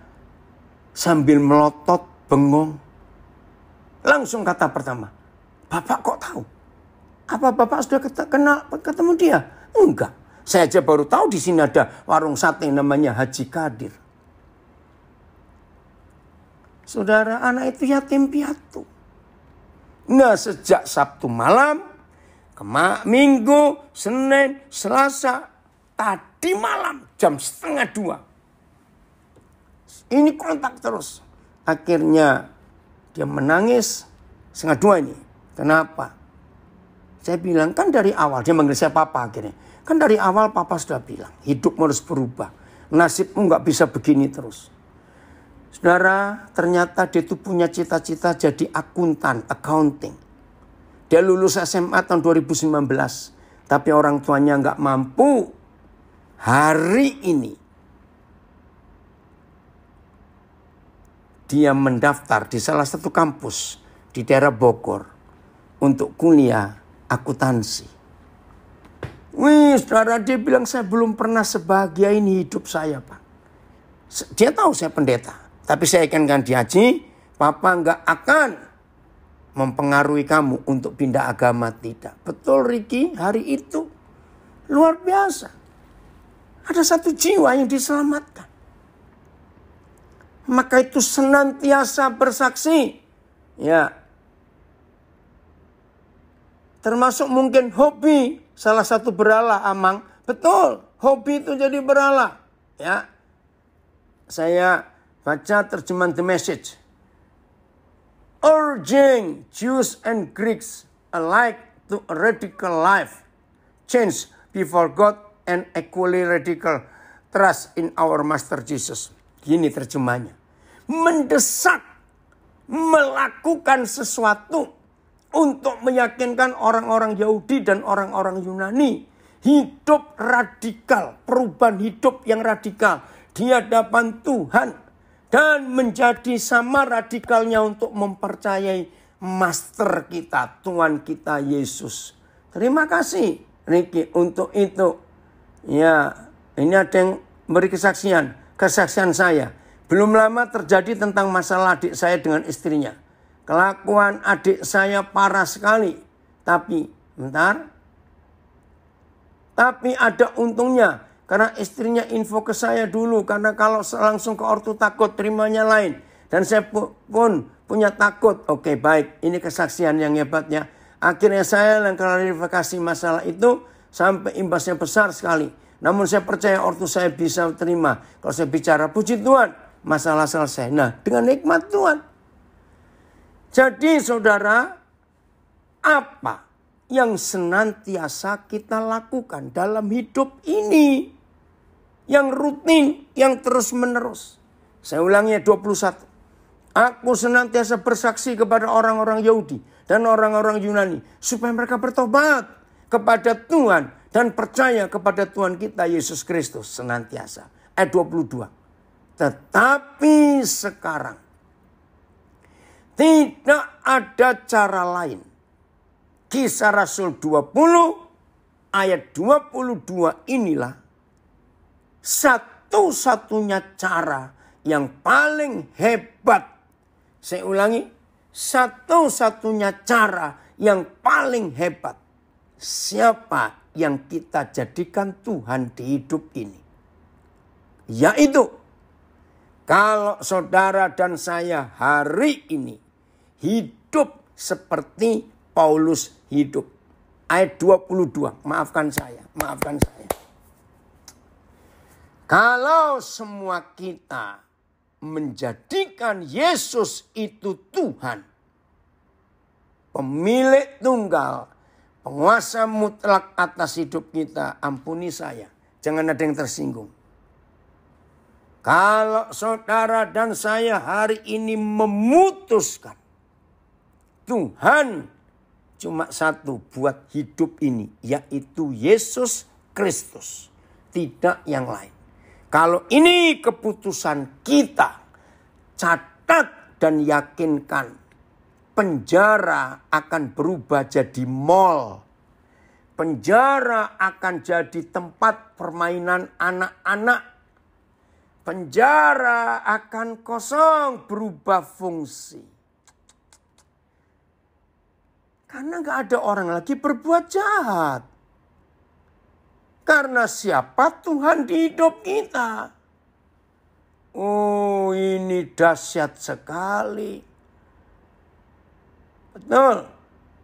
sambil melotot, bengong. Langsung kata pertama, Bapak kok tahu? Apa Bapak sudah ketemu dia? Enggak. Saya aja baru tahu di sini ada warung sate namanya Haji Kadir. Saudara, anak itu yatim piatu. Nah, sejak Sabtu malam, Minggu, Senin, Selasa, tadi malam jam 1:30. Ini kontak terus. Akhirnya dia menangis 1:30 ini. Kenapa? Saya bilang kan dari awal, dia manggil saya papa akhirnya. Kan dari awal papa sudah bilang, hidupmu harus berubah. Nasibmu gak bisa begini terus. Saudara, ternyata dia itu punya cita-cita jadi akuntan, accounting. Dia lulus SMA tahun 2019. Tapi orang tuanya gak mampu. Hari ini dia mendaftar di salah satu kampus di daerah Bogor untuk kuliah akuntansi. Wih, saudara, dia bilang saya belum pernah sebahagia ini hidup saya, Pak. Dia tahu saya pendeta, tapi saya yakinkan di Haji, Papa nggak akan mempengaruhi kamu untuk pindah agama, tidak. Betul, Ricky, hari itu luar biasa. Ada satu jiwa yang diselamatkan. Maka itu senantiasa bersaksi. Ya. Termasuk mungkin hobi. Salah satu berala, Amang. Betul. Hobi itu jadi berala. Ya. Saya baca terjemahan The Message. Urging Jews and Greeks alike to a radical life change before God and equally radical trust in our Master Jesus. Gini terjemahnya. Mendesak melakukan sesuatu untuk meyakinkan orang-orang Yahudi dan orang-orang Yunani. Hidup radikal, perubahan hidup yang radikal di hadapan Tuhan. Dan menjadi sama radikalnya untuk mempercayai Master kita, Tuhan kita Yesus. Terima kasih Ricky untuk itu. Ya, ini ada yang beri kesaksian saya. Belum lama terjadi tentang masalah adik saya dengan istrinya. Kelakuan adik saya parah sekali. Tapi ada untungnya. Karena istrinya info ke saya dulu. Karena kalau langsung ke ortu takut terimanya lain. Dan saya pun punya takut. Oke, baik, ini kesaksian yang hebatnya. Akhirnya saya yang klarifikasi masalah itu. Sampai imbasnya besar sekali. Namun saya percaya ortu saya bisa terima. Kalau saya bicara, puji Tuhan, masalah selesai. Nah, dengan nikmat Tuhan. Jadi saudara, apa yang senantiasa kita lakukan dalam hidup ini? Yang rutin, yang terus menerus. Saya ulangi 21. Aku senantiasa bersaksi kepada orang-orang Yahudi dan orang-orang Yunani. Supaya mereka bertobat kepada Tuhan. Dan percaya kepada Tuhan kita Yesus Kristus senantiasa. Ayat 22. Tetapi sekarang tidak ada cara lain. Kisah Rasul 20 ayat 22 inilah satu-satunya cara yang paling hebat. Saya ulangi, satu-satunya cara yang paling hebat. Siapa yang kita jadikan Tuhan di hidup ini? Yaitu, kalau saudara dan saya hari ini hidup seperti Paulus hidup. Ayat 22, maafkan saya. Kalau semua kita menjadikan Yesus itu Tuhan, pemilik tunggal, penguasa mutlak atas hidup kita, ampuni saya. Jangan ada yang tersinggung. Kalau saudara dan saya hari ini memutuskan Tuhan cuma satu buat hidup ini, yaitu Yesus Kristus. Tidak yang lain. Kalau ini keputusan kita, catat dan yakinkan, penjara akan berubah jadi mall. Penjara akan jadi tempat permainan anak-anak. Penjara akan kosong, berubah fungsi. Karena gak ada orang lagi berbuat jahat. Karena siapa Tuhan di hidup kita? Oh, ini dahsyat sekali. Betul.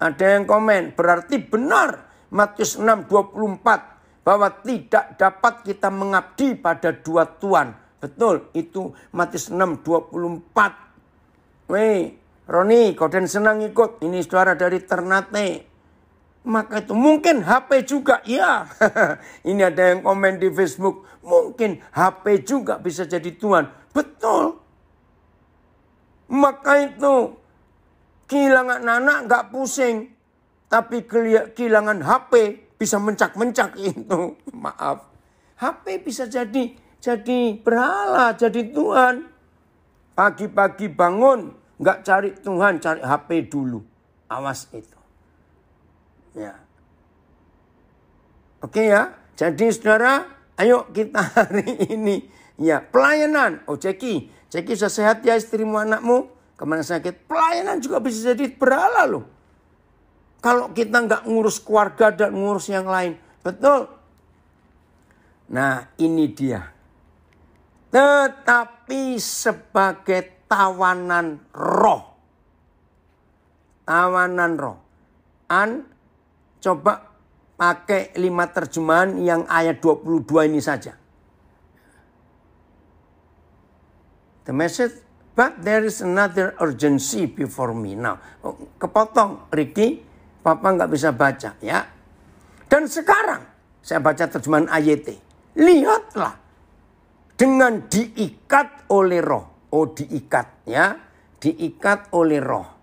Ada yang komen, berarti benar Matius 6:24 bahwa tidak dapat kita mengabdi pada dua tuan. Betul, itu Matius 6:24. Weh, Roni, kau dan senang ikut. Ini saudara dari Ternate. Maka itu mungkin HP juga, ya. Ini ada yang komen di Facebook. Mungkin HP juga bisa jadi Tuhan. Betul. Maka itu kehilangan anak gak pusing. Tapi kehilangan HP bisa mencak-mencak itu. Maaf. HP bisa jadi berhala, jadi Tuhan. Pagi-pagi bangun, gak cari Tuhan, cari HP dulu. Awas itu. Ya. Oke ya. Jadi saudara, ayo kita hari ini. Ya, pelayanan. Oh Ceki sudah sehat ya istrimu, anakmu. Kemana sakit? Pelayanan juga bisa jadi berhala loh. Kalau kita nggak ngurus keluarga dan ngurus yang lain. Betul. Nah ini dia. Tetapi sebagai tawanan roh. Tawanan roh. Coba pakai 5 terjemahan yang ayat 22 ini saja. The message, but there is another urgency before me. Now, kepotong Ricky, Papa nggak bisa baca ya. Dan sekarang saya baca terjemahan AYT. Lihatlah dengan diikat oleh roh. Oh diikat ya, diikat oleh roh.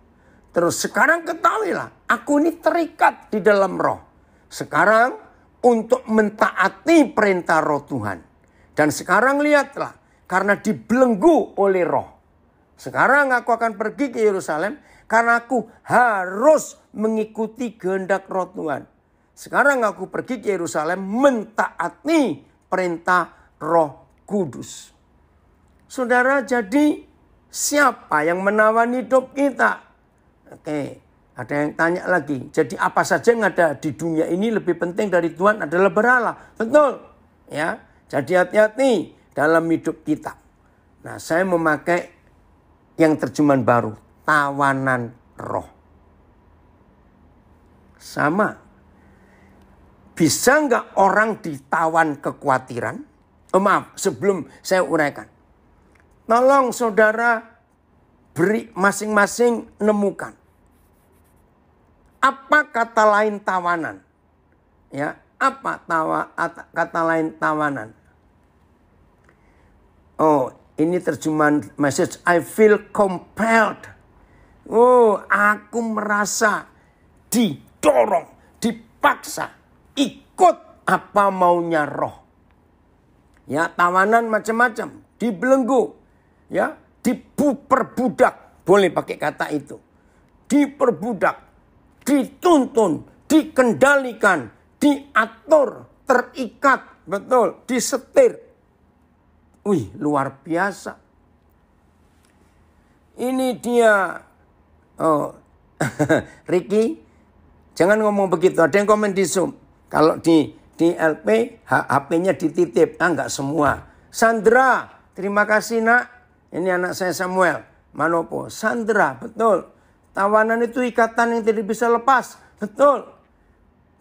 Terus sekarang ketahuilah, aku ini terikat di dalam roh. Sekarang untuk mentaati perintah roh Tuhan. Dan sekarang lihatlah, karena dibelenggu oleh roh. Sekarang aku akan pergi ke Yerusalem karena aku harus mengikuti kehendak roh Tuhan. Sekarang aku pergi ke Yerusalem mentaati perintah Roh Kudus. Saudara, jadi siapa yang menawan hidup kita? Oke, ada yang tanya lagi. Jadi apa saja yang ada di dunia ini lebih penting dari Tuhan adalah berhala. Betul. Ya, jadi hati-hati dalam hidup kita. Nah, saya memakai yang terjemahan baru, tawanan roh. Sama. Bisa nggak orang ditawan kekhawatiran? Maaf, sebelum saya uraikan. Tolong saudara beri masing-masing nemukan. Apa kata lain tawanan? Ya, apa kata lain tawanan? Oh, ini terjemahan message. I feel compelled. Oh, aku merasa didorong, dipaksa, ikut apa maunya roh. Ya, tawanan macam-macam, dibelenggu, ya, diperbudak, boleh pakai kata itu. Diperbudak, dituntun, dikendalikan, diatur, terikat, betul, disetir. Wih, luar biasa. Ini dia. Oh, Ricky, jangan ngomong begitu. Ada yang komen di Zoom. Kalau di LP, HP-nya dititip. Enggak semua. Sandra, terima kasih nak. Ini anak saya Samuel. Manopo. Sandra, betul. Tawanan itu ikatan yang tidak bisa lepas. Betul.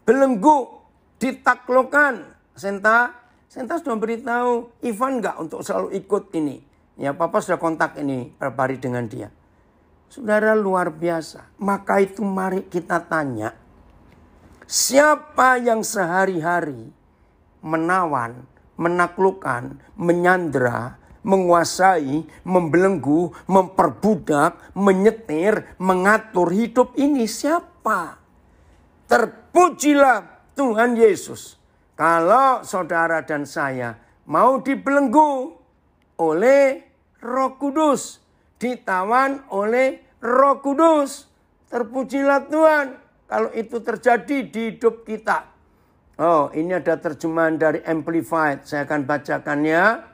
Belenggu, ditaklukkan. Senta sudah beritahu Ivan enggak untuk selalu ikut ini. Ya, Papa sudah kontak ini beberapa hari dengan dia. Saudara, luar biasa. Maka itu mari kita tanya. Siapa yang sehari-hari menawan, menaklukkan, menyandera, menguasai, membelenggu, memperbudak, menyetir, mengatur hidup ini? Siapa? Terpujilah Tuhan Yesus. Kalau saudara dan saya mau dibelenggu oleh Roh Kudus, ditawan oleh Roh Kudus, terpujilah Tuhan kalau itu terjadi di hidup kita. Oh, ini ada terjemahan dari Amplified. Saya akan bacakannya.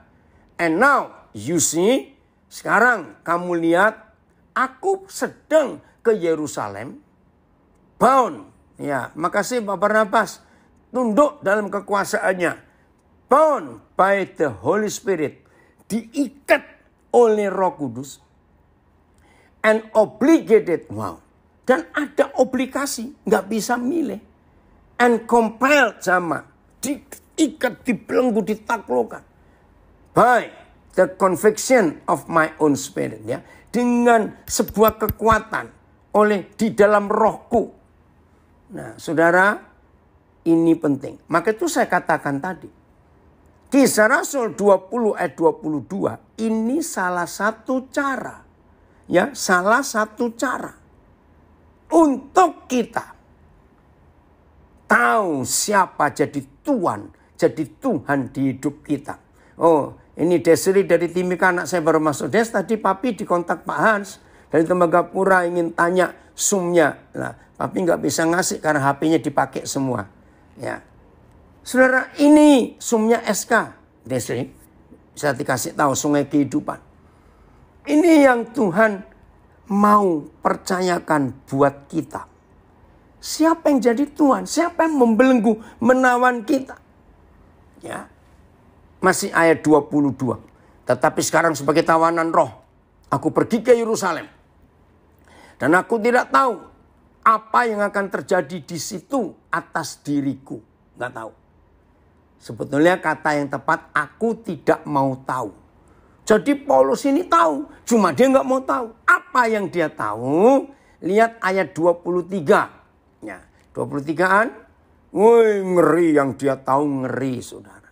And now, you see, sekarang kamu lihat, aku sedang ke Yerusalem, bound. Ya, makasih Pak Barnabas. Tunduk dalam kekuasaannya. Bound by the Holy Spirit. Diikat oleh Roh Kudus. And obligated. Wow. Dan ada obligasi. Nggak bisa milih. And compelled sama. Diikat, dibelenggu, ditaklukkan. By the conviction of my own spirit. Ya. Dengan sebuah kekuatan. Di dalam rohku. Nah, saudara, ini penting. Maka itu saya katakan tadi. Kisah Rasul 20 ayat 22. Ini salah satu cara. Ya, salah satu cara. Untuk kita tahu siapa jadi Tuhan. Jadi Tuhan di hidup kita. Oh, ini Desri dari Timika, anak saya baru masuk. Des, tadi papi dikontak Pak Hans. Dari Tembagapura ingin tanya sumnya. Nah, papi nggak bisa ngasih karena HP-nya dipakai semua. Ya, saudara, ini sumnya SK. Desri, saya dikasih tahu Sungai Kehidupan. Ini yang Tuhan mau percayakan buat kita. Siapa yang jadi Tuhan? Siapa yang membelenggu, menawan kita? Ya, masih ayat 22. Tetapi sekarang sebagai tawanan roh, aku pergi ke Yerusalem. Dan aku tidak tahu apa yang akan terjadi di situ atas diriku. Nggak tahu. Sebetulnya kata yang tepat, aku tidak mau tahu. Jadi Paulus ini tahu, cuma dia nggak mau tahu. Apa yang dia tahu? Lihat ayat 23. Ya, 23-an. Woi, ngeri yang dia tahu, ngeri saudara.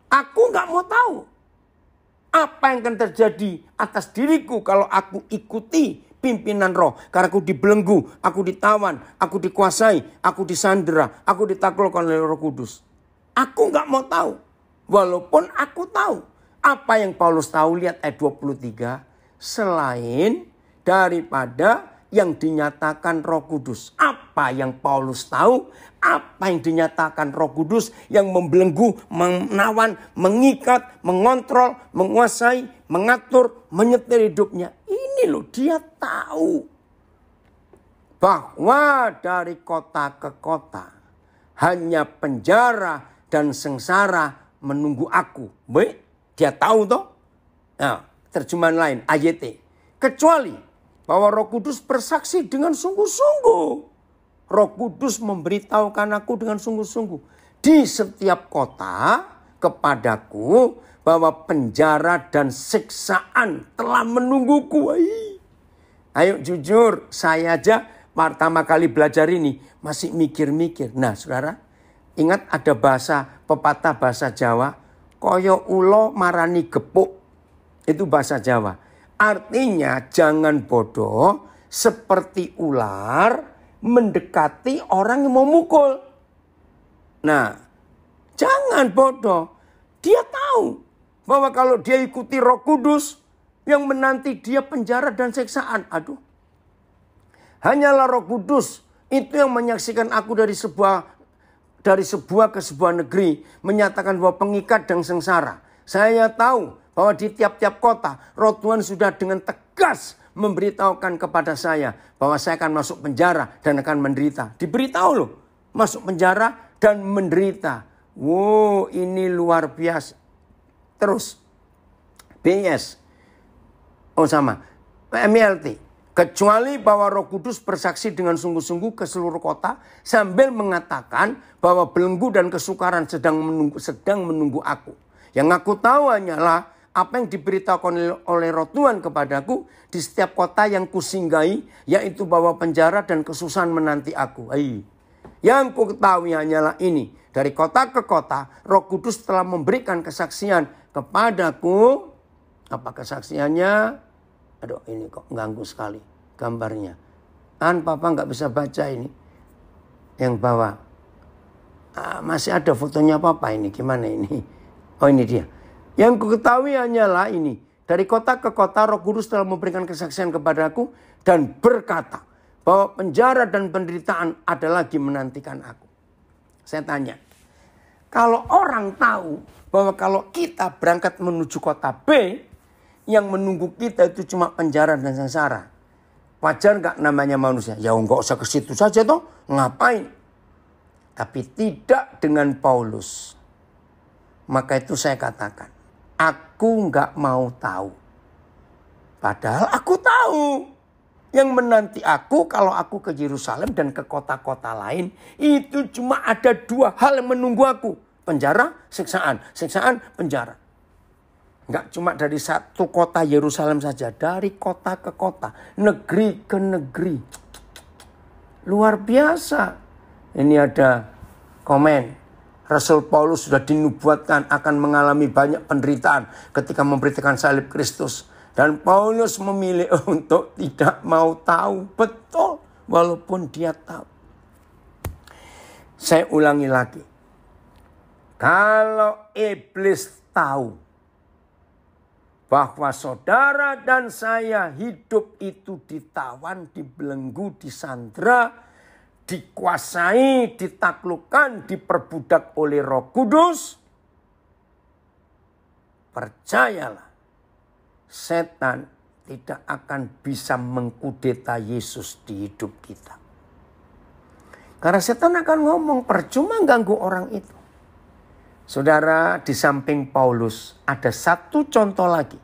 Aku nggak mau tahu. Apa yang akan terjadi atas diriku kalau aku ikuti pimpinan roh. Karena aku dibelenggu, aku ditawan, aku dikuasai, aku disandera, aku ditaklukkan oleh Roh Kudus. Aku nggak mau tahu. Walaupun aku tahu. Apa yang Paulus tahu, lihat ayat 23. Selain daripada yang dinyatakan Roh Kudus. Apa yang Paulus tahu? Apa yang dinyatakan Roh Kudus yang membelenggu, menawan, mengikat, mengontrol, menguasai, mengatur, menyetir hidupnya. Ini loh, dia tahu bahwa dari kota ke kota hanya penjara dan sengsara menunggu aku. Baik, dia tahu toh. Nah, terjemahan lain, AYT. Kecuali bahwa Roh Kudus bersaksi dengan sungguh-sungguh. Roh Kudus memberitahukan aku dengan sungguh-sungguh. Di setiap kota kepadaku bahwa penjara dan siksaan telah menungguku. Ayo jujur, saya aja pertama kali belajar ini masih mikir-mikir. Nah saudara, ingat ada pepatah bahasa Jawa. Koyo ulo marani gepuk. Itu bahasa Jawa. Artinya jangan bodoh seperti ular mendekati orang yang mau mukul. Nah, jangan bodoh. Dia tahu bahwa kalau dia ikuti Roh Kudus yang menanti dia penjara dan siksaan. Aduh. Hanyalah Roh Kudus itu yang menyaksikan aku dari sebuah ke sebuah negeri, menyatakan bahwa pengikat dan sengsara. Saya tahu bahwa di tiap-tiap kota Roh Tuhan sudah dengan tegas memberitahukan kepada saya bahwa saya akan masuk penjara dan akan menderita. Diberitahu loh, masuk penjara dan menderita. Wow, ini luar biasa. Terus BS. Oh sama. MLT. Kecuali bahwa Roh Kudus bersaksi dengan sungguh-sungguh ke seluruh kota sambil mengatakan bahwa belenggu dan kesukaran sedang menunggu aku. Yang aku tahu hanyalah apa yang diberitahukan oleh Roh Tuhan kepadaku di setiap kota yang kusinggahi, yaitu bahwa penjara dan kesusahan menanti aku. Yang ku ketahui hanyalah ini. Dari kota ke kota, Roh Kudus telah memberikan kesaksian kepadaku. Apa kesaksiannya? Aduh, ini kok ganggu sekali gambarnya. Papa nggak bisa baca ini. Yang bawah. Masih ada fotonya Papa ini. Gimana ini? Oh ini dia. Yang ku ketahui hanyalah ini. Dari kota ke kota Roh Kudus telah memberikan kesaksian kepadaku. Dan berkata bahwa penjara dan penderitaan ada lagi menantikan aku. Saya tanya. Kalau orang tahu bahwa kalau kita berangkat menuju kota B. Yang menunggu kita itu cuma penjara dan sengsara. Wajar gak namanya manusia? Ya enggak usah ke situ saja toh. Ngapain? Tapi tidak dengan Paulus. Maka itu saya katakan. Aku enggak mau tahu. Padahal aku tahu. Yang menanti aku kalau aku ke Yerusalem dan ke kota-kota lain. Itu cuma ada 2 hal yang menunggu aku. Penjara, siksaan. Siksaan, penjara. Enggak cuma dari satu kota Yerusalem saja. Dari kota ke kota. Negeri ke negeri. Luar biasa. Ini ada komen. Rasul Paulus sudah dinubuatkan akan mengalami banyak penderitaan ketika memberitakan salib Kristus. Dan Paulus memilih untuk tidak mau tahu. Betul. Walaupun dia tahu. Saya ulangi lagi. Kalau iblis tahu bahwa saudara dan saya hidup itu ditawan, dibelenggu, disandra, dikuasai, ditaklukkan, diperbudak oleh Roh Kudus. Percayalah, setan tidak akan bisa mengkudeta Yesus di hidup kita. Karena setan akan ngomong, percuma ganggu orang itu. Saudara, di samping Paulus ada satu contoh lagi.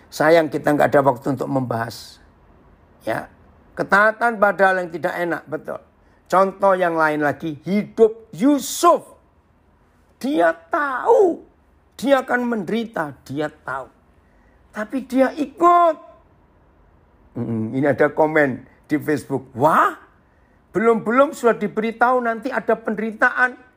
Sayang kita nggak ada waktu untuk membahas. Ya, ketaatan padahal yang tidak enak, betul. Contoh yang lain lagi, hidup Yusuf. Dia tahu, dia akan menderita, dia tahu. Tapi dia ikut. Ini ada komen di Facebook. Wah, belum sudah diberitahu nanti ada penderitaan.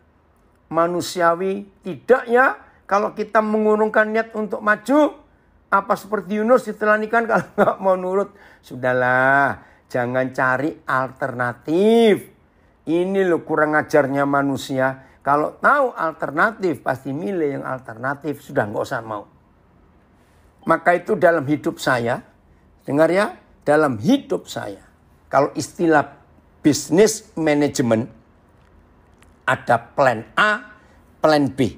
Manusiawi tidak ya. Kalau kita mengurungkan niat untuk maju. Apa seperti Yunus ditelan ikan kalau nggak mau nurut. Sudahlah. Jangan cari alternatif. Ini loh kurang ajarnya manusia. Kalau tahu alternatif pasti milih yang alternatif. Sudah nggak usah mau. Maka itu dalam hidup saya. Dengar ya. Dalam hidup saya. Kalau istilah business management. Ada plan A, plan B.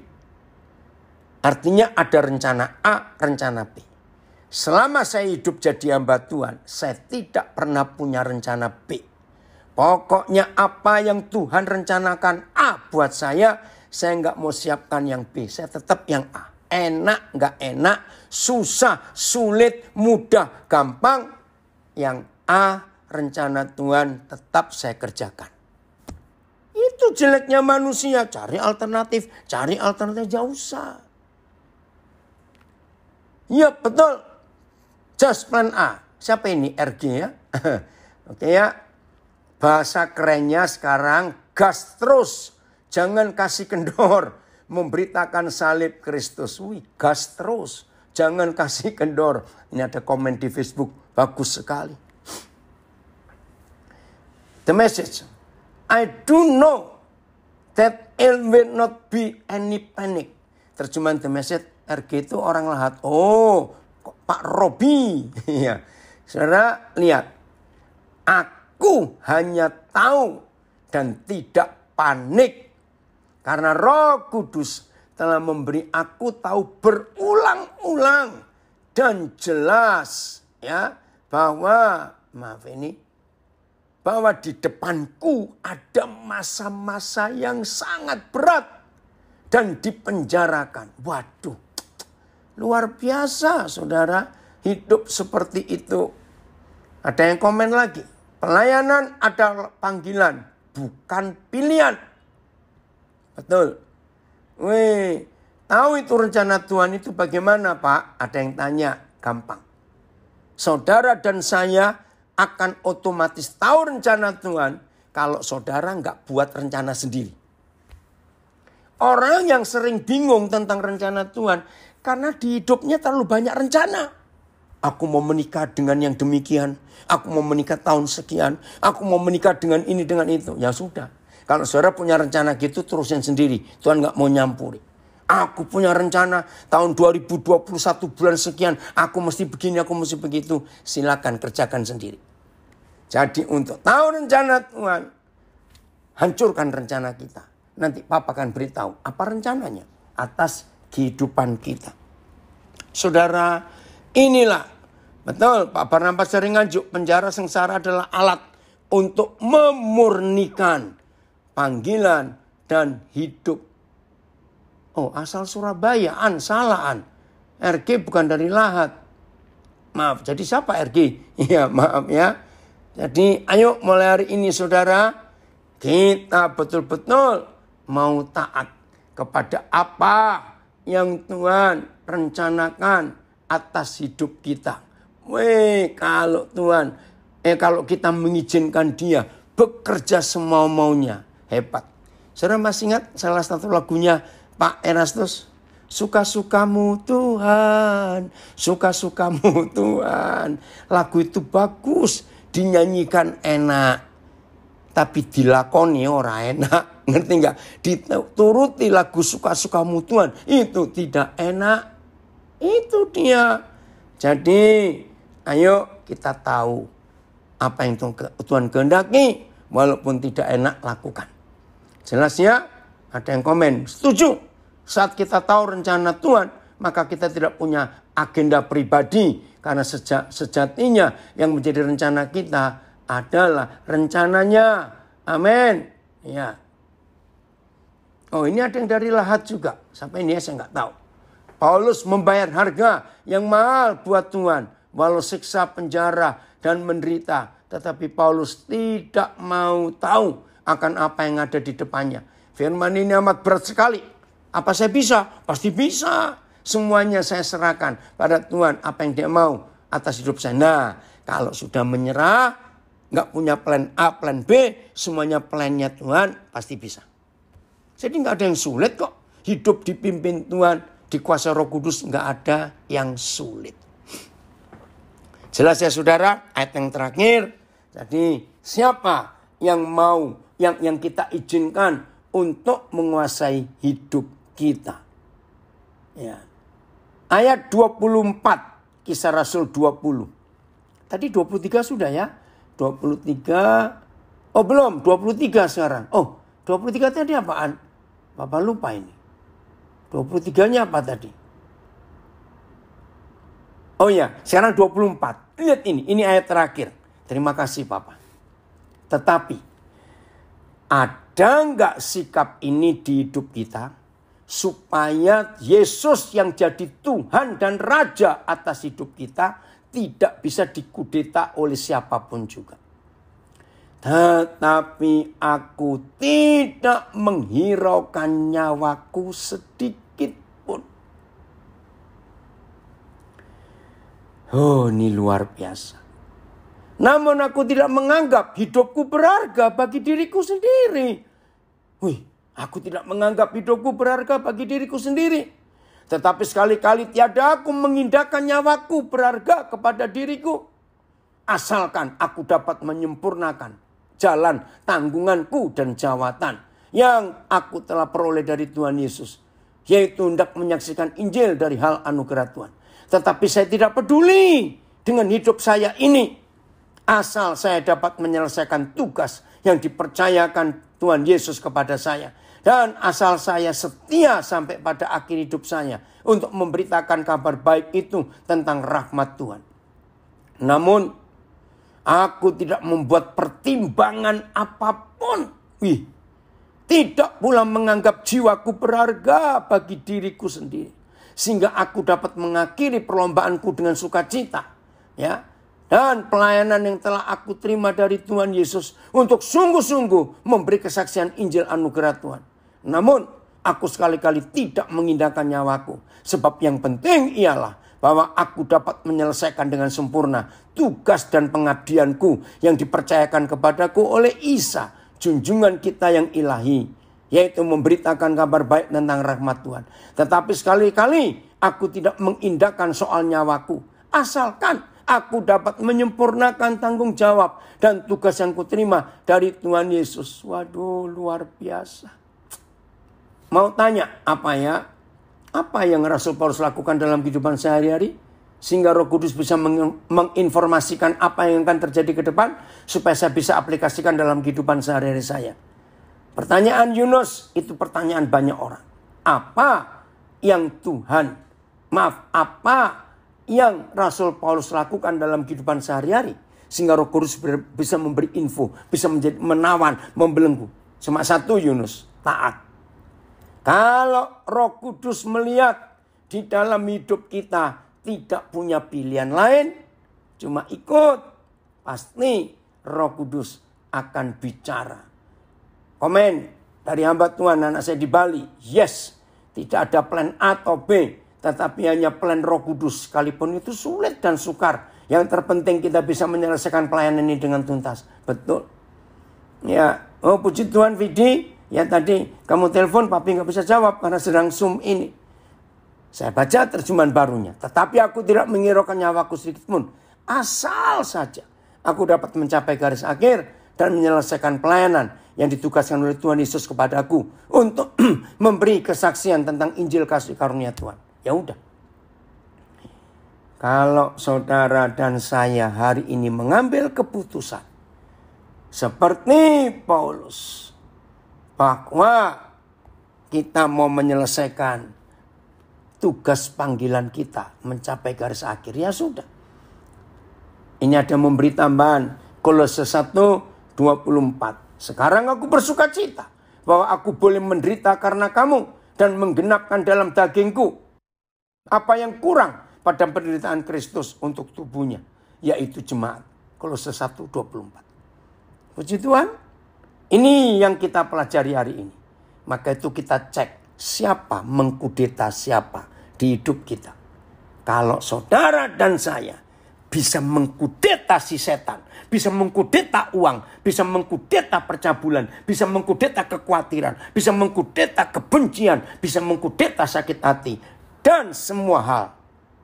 Artinya ada rencana A, rencana B. Selama saya hidup jadi hamba Tuhan, saya tidak pernah punya rencana B. Pokoknya apa yang Tuhan rencanakan A buat saya nggak mau siapkan yang B. Saya tetap yang A. Enak, nggak enak, susah, sulit, mudah, gampang. Yang A, rencana Tuhan tetap saya kerjakan. Itu jeleknya manusia. Cari alternatif jauh usah. Ya betul. Just plan A. Siapa ini? RG ya. Oke ya. Bahasa kerennya sekarang gas terus. Jangan kasih kendor. Memberitakan salib Kristus. Wih, gas terus. Jangan kasih kendor. Ini ada komen di Facebook. Bagus sekali. The message. I do know that it will not be any panic. Terjemahan The Message, RG itu orang lahat. Oh, Pak Robi. Ya. Saudara, lihat. Aku hanya tahu dan tidak panik. Karena Roh Kudus telah memberi aku tahu berulang-ulang dan jelas. Ya, bahwa, maaf ini. Bahwa di depanku ada masa-masa yang sangat berat. Dan dipenjarakan. Waduh. Luar biasa saudara. Hidup seperti itu. Ada yang komen lagi. Pelayanan adalah panggilan. Bukan pilihan. Betul. Wih. Tahu itu rencana Tuhan itu bagaimana Pak? Ada yang tanya. Gampang. Saudara dan saya akan otomatis tahu rencana Tuhan kalau saudara nggak buat rencana sendiri. Orang yang sering bingung tentang rencana Tuhan karena di hidupnya terlalu banyak rencana. Aku mau menikah dengan yang demikian. Aku mau menikah tahun sekian. Aku mau menikah dengan ini, dengan itu. Ya sudah. Kalau saudara punya rencana gitu, terusin sendiri. Tuhan nggak mau nyampuri. Aku punya rencana tahun 2021 bulan sekian. Aku mesti begini, aku mesti begitu. Silakan kerjakan sendiri. Jadi untuk tahu rencana Tuhan, hancurkan rencana kita. Nanti Papa akan beritahu apa rencananya atas kehidupan kita. Saudara, inilah betul Pak Barnabas sering ngajuk, penjara sengsara adalah alat untuk memurnikan panggilan dan hidup. Oh, asal Surabaya, salah. RG bukan dari Lahat. Maaf, jadi siapa RG? Ya, maaf ya. Jadi ayo mulai hari ini saudara, kita betul-betul mau taat kepada apa yang Tuhan rencanakan atas hidup kita. Kalau kita mengizinkan dia bekerja semau-maunya, hebat. Saudara masih ingat salah satu lagunya Pak Erastus? Suka-sukamu Tuhan, suka-sukamu Tuhan. Lagu itu bagus, dinyanyikan enak. Tapi dilakoni ora enak. Ngerti nggak? Dituruti lagu suka-sukamu Tuhan, itu tidak enak. Itu dia. Jadi ayo kita tahu apa yang Tuhan kehendaki. Walaupun tidak enak, lakukan. Jelas ya? Ada yang komen, setuju. Saat kita tahu rencana Tuhan, maka kita tidak punya agenda pribadi. Karena sejatinya yang menjadi rencana kita adalah rencananya. Amin. Ya. Oh, ini ada yang dari Lahat juga. Sampai ini saya nggak tahu. Paulus membayar harga yang mahal buat Tuhan. Walau siksa, penjara, dan menderita. Tetapi Paulus tidak mau tahu akan apa yang ada di depannya. Firman ini amat berat sekali. Apa saya bisa? Pasti bisa. Semuanya saya serahkan pada Tuhan. Apa yang dia mau atas hidup saya. Nah, kalau sudah menyerah, nggak punya plan A, plan B, semuanya plannya Tuhan, pasti bisa. Jadi nggak ada yang sulit kok. Hidup dipimpin Tuhan, dikuasai Roh Kudus, nggak ada yang sulit. Jelas ya saudara, ayat yang terakhir. Jadi siapa yang mau, yang kita izinkan untuk menguasai hidup kita. Ya. Ayat 24, Kisah Rasul 20. Tadi 23 sudah ya. 23, oh belum, 23 sekarang. Oh, 23 tadi apaan? Bapak lupa ini. 23-nya apa tadi? Oh ya, sekarang 24. Lihat ini ayat terakhir. Terima kasih Papa. Tetapi, ada nggak sikap ini di hidup kita? Supaya Yesus yang jadi Tuhan dan Raja atas hidup kita tidak bisa dikudeta oleh siapapun juga. Tetapi aku tidak menghiraukan nyawaku sedikit pun. Oh, ini luar biasa. Namun aku tidak menganggap hidupku berharga bagi diriku sendiri. Wih, aku tidak menganggap hidupku berharga bagi diriku sendiri. Tetapi sekali-kali tiada aku mengindahkan nyawaku berharga kepada diriku. Asalkan aku dapat menyempurnakan jalan tanggunganku dan jawatan yang aku telah peroleh dari Tuhan Yesus. Yaitu hendak menyaksikan Injil dari hal anugerah Tuhan. Tetapi saya tidak peduli dengan hidup saya ini. Asal saya dapat menyelesaikan tugas yang dipercayakan Tuhan Yesus kepada saya. Dan asal saya setia sampai pada akhir hidup saya untuk memberitakan kabar baik itu tentang rahmat Tuhan. Namun, aku tidak membuat pertimbangan apapun. Tidak pula menganggap jiwaku berharga bagi diriku sendiri. Sehingga aku dapat mengakhiri perlombaanku dengan sukacita. Ya. Dan pelayanan yang telah aku terima dari Tuhan Yesus untuk sungguh-sungguh memberi kesaksian Injil anugerah Tuhan. Namun aku sekali-kali tidak mengindahkan nyawaku. Sebab yang penting ialah bahwa aku dapat menyelesaikan dengan sempurna tugas dan pengabdianku yang dipercayakan kepadaku oleh Isa, junjungan kita yang ilahi. Yaitu memberitakan kabar baik tentang rahmat Tuhan. Tetapi sekali-kali aku tidak mengindahkan soal nyawaku. Asalkan Aku dapat menyempurnakan tanggung jawab dan tugas yang kuterima dari Tuhan Yesus. Waduh, luar biasa. Mau tanya apa ya? Apa yang Rasul Paulus lakukan dalam kehidupan sehari-hari? Sehingga Roh Kudus bisa menginformasikan apa yang akan terjadi ke depan. Supaya saya bisa aplikasikan dalam kehidupan sehari-hari saya. Pertanyaan Yunus itu pertanyaan banyak orang. Apa yang apa yang Rasul Paulus lakukan dalam kehidupan sehari-hari. Sehingga Roh Kudus bisa memberi info. Bisa menjadi menawan, membelenggu. Cuma satu Yunus, taat. Kalau Roh Kudus melihat di dalam hidup kita tidak punya pilihan lain, cuma ikut, pasti Roh Kudus akan bicara. Komen dari hamba Tuhan, anak saya di Bali, yes, tidak ada plan A atau B, tetapi hanya plan Roh Kudus. Sekalipun itu sulit dan sukar, yang terpenting kita bisa menyelesaikan pelayanan ini dengan tuntas. Betul. Ya, oh puji Tuhan Vidi. Ya tadi kamu telepon, papi nggak bisa jawab karena sedang Zoom ini. Saya baca terjemahan barunya. Tetapi aku tidak menghiraukan nyawaku sedikit pun. Asal saja aku dapat mencapai garis akhir dan menyelesaikan pelayanan yang ditugaskan oleh Tuhan Yesus kepadaku untuk memberi kesaksian tentang Injil kasih karunia Tuhan. Ya udah. Kalau saudara dan saya hari ini mengambil keputusan seperti Paulus, bahwa kita mau menyelesaikan tugas panggilan kita mencapai garis akhir, ya sudah. Ini ada memberi tambahan Kolose 1:24. Sekarang aku bersuka cita bahwa aku boleh menderita karena kamu dan menggenapkan dalam dagingku apa yang kurang pada penderitaan Kristus untuk tubuhnya, yaitu jemaat. Kolose 1:24. Puji Tuhan. Ini yang kita pelajari hari ini. Maka itu kita cek siapa mengkudeta siapa di hidup kita. Kalau saudara dan saya bisa mengkudeta si setan, bisa mengkudeta uang, bisa mengkudeta percabulan, bisa mengkudeta kekhawatiran, bisa mengkudeta kebencian, bisa mengkudeta sakit hati, dan semua hal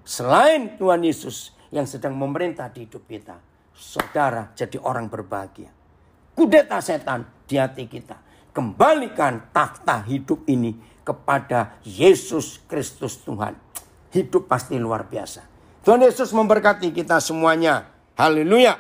selain Tuhan Yesus yang sedang memerintah di hidup kita, saudara jadi orang berbahagia. Kudeta setan di hati kita. Kembalikan takhta hidup ini kepada Yesus Kristus Tuhan. Hidup pasti luar biasa. Tuhan Yesus memberkati kita semuanya. Haleluya.